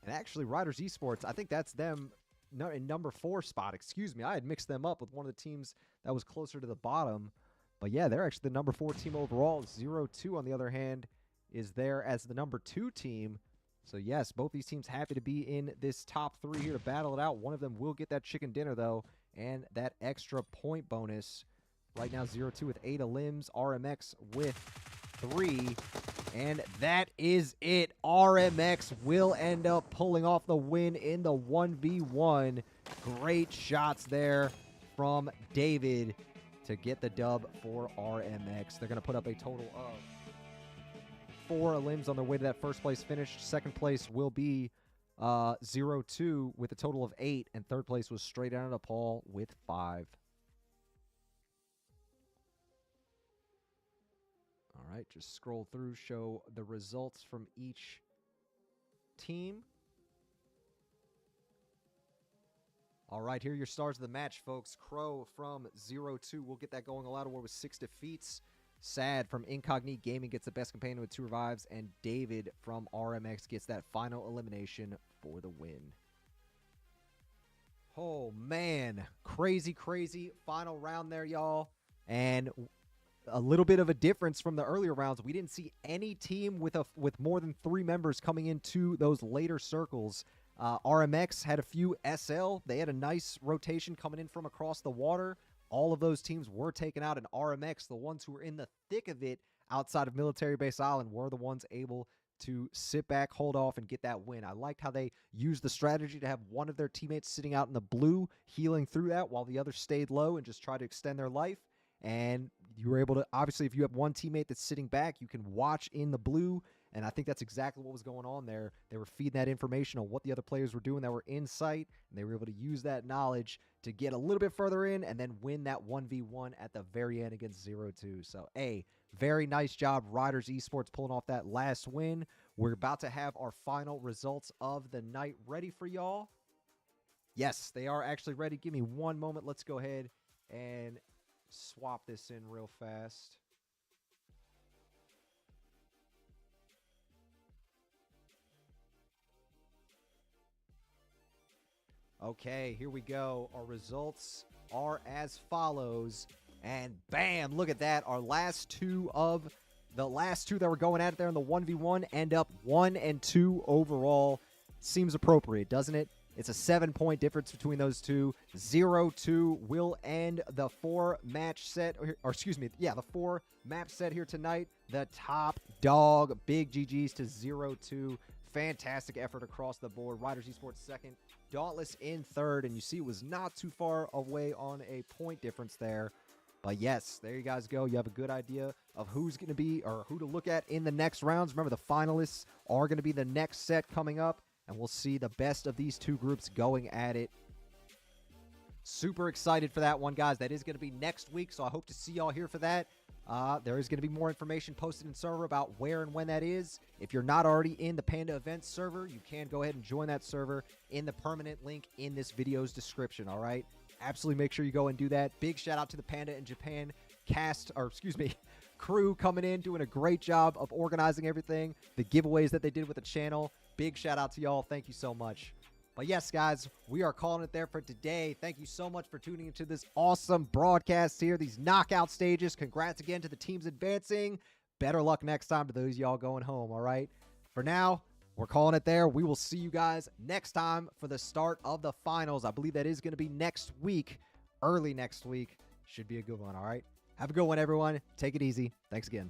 And actually, Riders Esports, I think that's them in number 4 spot. Excuse me, I had mixed them up with one of the teams that was closer to the bottom. But yeah, they're actually the number 4 team overall. 0-2, on the other hand, is there as the number 2 team. So yes, both these teams happy to be in this top 3 here to battle it out. One of them will get that chicken dinner, though, and that extra point bonus. Right now, 0-2 with 8 limbs. RMX with 3. And that is it. RMX will end up pulling off the win in the 1v1. Great shots there from David to get the dub for RMX. They're going to put up a total of 4 limbs on their way to that first place finish. Second place will be 0-2 with a total of 8. And third place was straight out of Paul with 5. All right, just scroll through, show the results from each team. All right, here are your stars of the match, folks. Crow from 0-2. We'll get that going. A lot of war with 6 defeats. Sad from Incognito Gaming gets the best companion with 2 revives. And David from RMX gets that final elimination for the win. Oh, man. Crazy, crazy final round there, y'all. And a little bit of a difference from the earlier rounds. We didn't see any team with more than 3 members coming into those later circles. RMX had a few SL. They had a nice rotation coming in from across the water. All of those teams were taken out, and RMX, the ones who were in the thick of it outside of Military Base Island, were the ones able to sit back, hold off, and get that win. I liked how they used the strategy to have one of their teammates sitting out in the blue, healing through that, while the other stayed low and just tried to extend their life. And you were able to, obviously, if you have one teammate that's sitting back, you can watch in the blue. And I think that's exactly what was going on there. They were feeding that information on what the other players were doing that were in sight, and they were able to use that knowledge to get a little bit further in and then win that 1v1 at the very end against 0-2. So, very nice job, Riders Esports, pulling off that last win. We're about to have our final results of the night ready for y'all. Yes, they are actually ready. Give me one moment. Let's go ahead and swap this in real fast. Okay, here we go. Our results are as follows. And bam, look at that. Our last two that were going at it there in the 1v1 end up 1-2 overall. Seems appropriate, doesn't it? It's a 7-point difference between those two. 0-2 will end the 4-match set, or excuse me, yeah, the 4-map set here tonight. The top dog, big GGs to 0-2. Fantastic effort across the board. Riders Esports second, Dauntless in third, and you see it was not too far away on a point difference there. But yes, there you guys go. You have a good idea of who's going to be or who to look at in the next rounds. Remember, the finalists are going to be the next set coming up, and we'll see the best of these two groups going at it. Super excited for that one, guys. That is going to be next week, so I hope to see y'all here for that. There is going to be more information posted in server about where and when that is. If you're not already in the Panda Events server, you can go ahead and join that server in the permanent link in this video's description, all right? Absolutely make sure you go and do that. Big shout out to the Panda in Japan crew coming in, doing a great job of organizing everything. The giveaways that they did with the channel. Big shout out to y'all. Thank you so much. But yes, guys, we are calling it there for today. Thank you so much for tuning into this awesome broadcast here, these knockout stages. Congrats again to the teams advancing. Better luck next time to those y'all going home, all right? For now, we're calling it there. We will see you guys next time for the start of the finals. I believe that is going to be next week, early next week. Should be a good one, all right? Have a good one, everyone. Take it easy. Thanks again.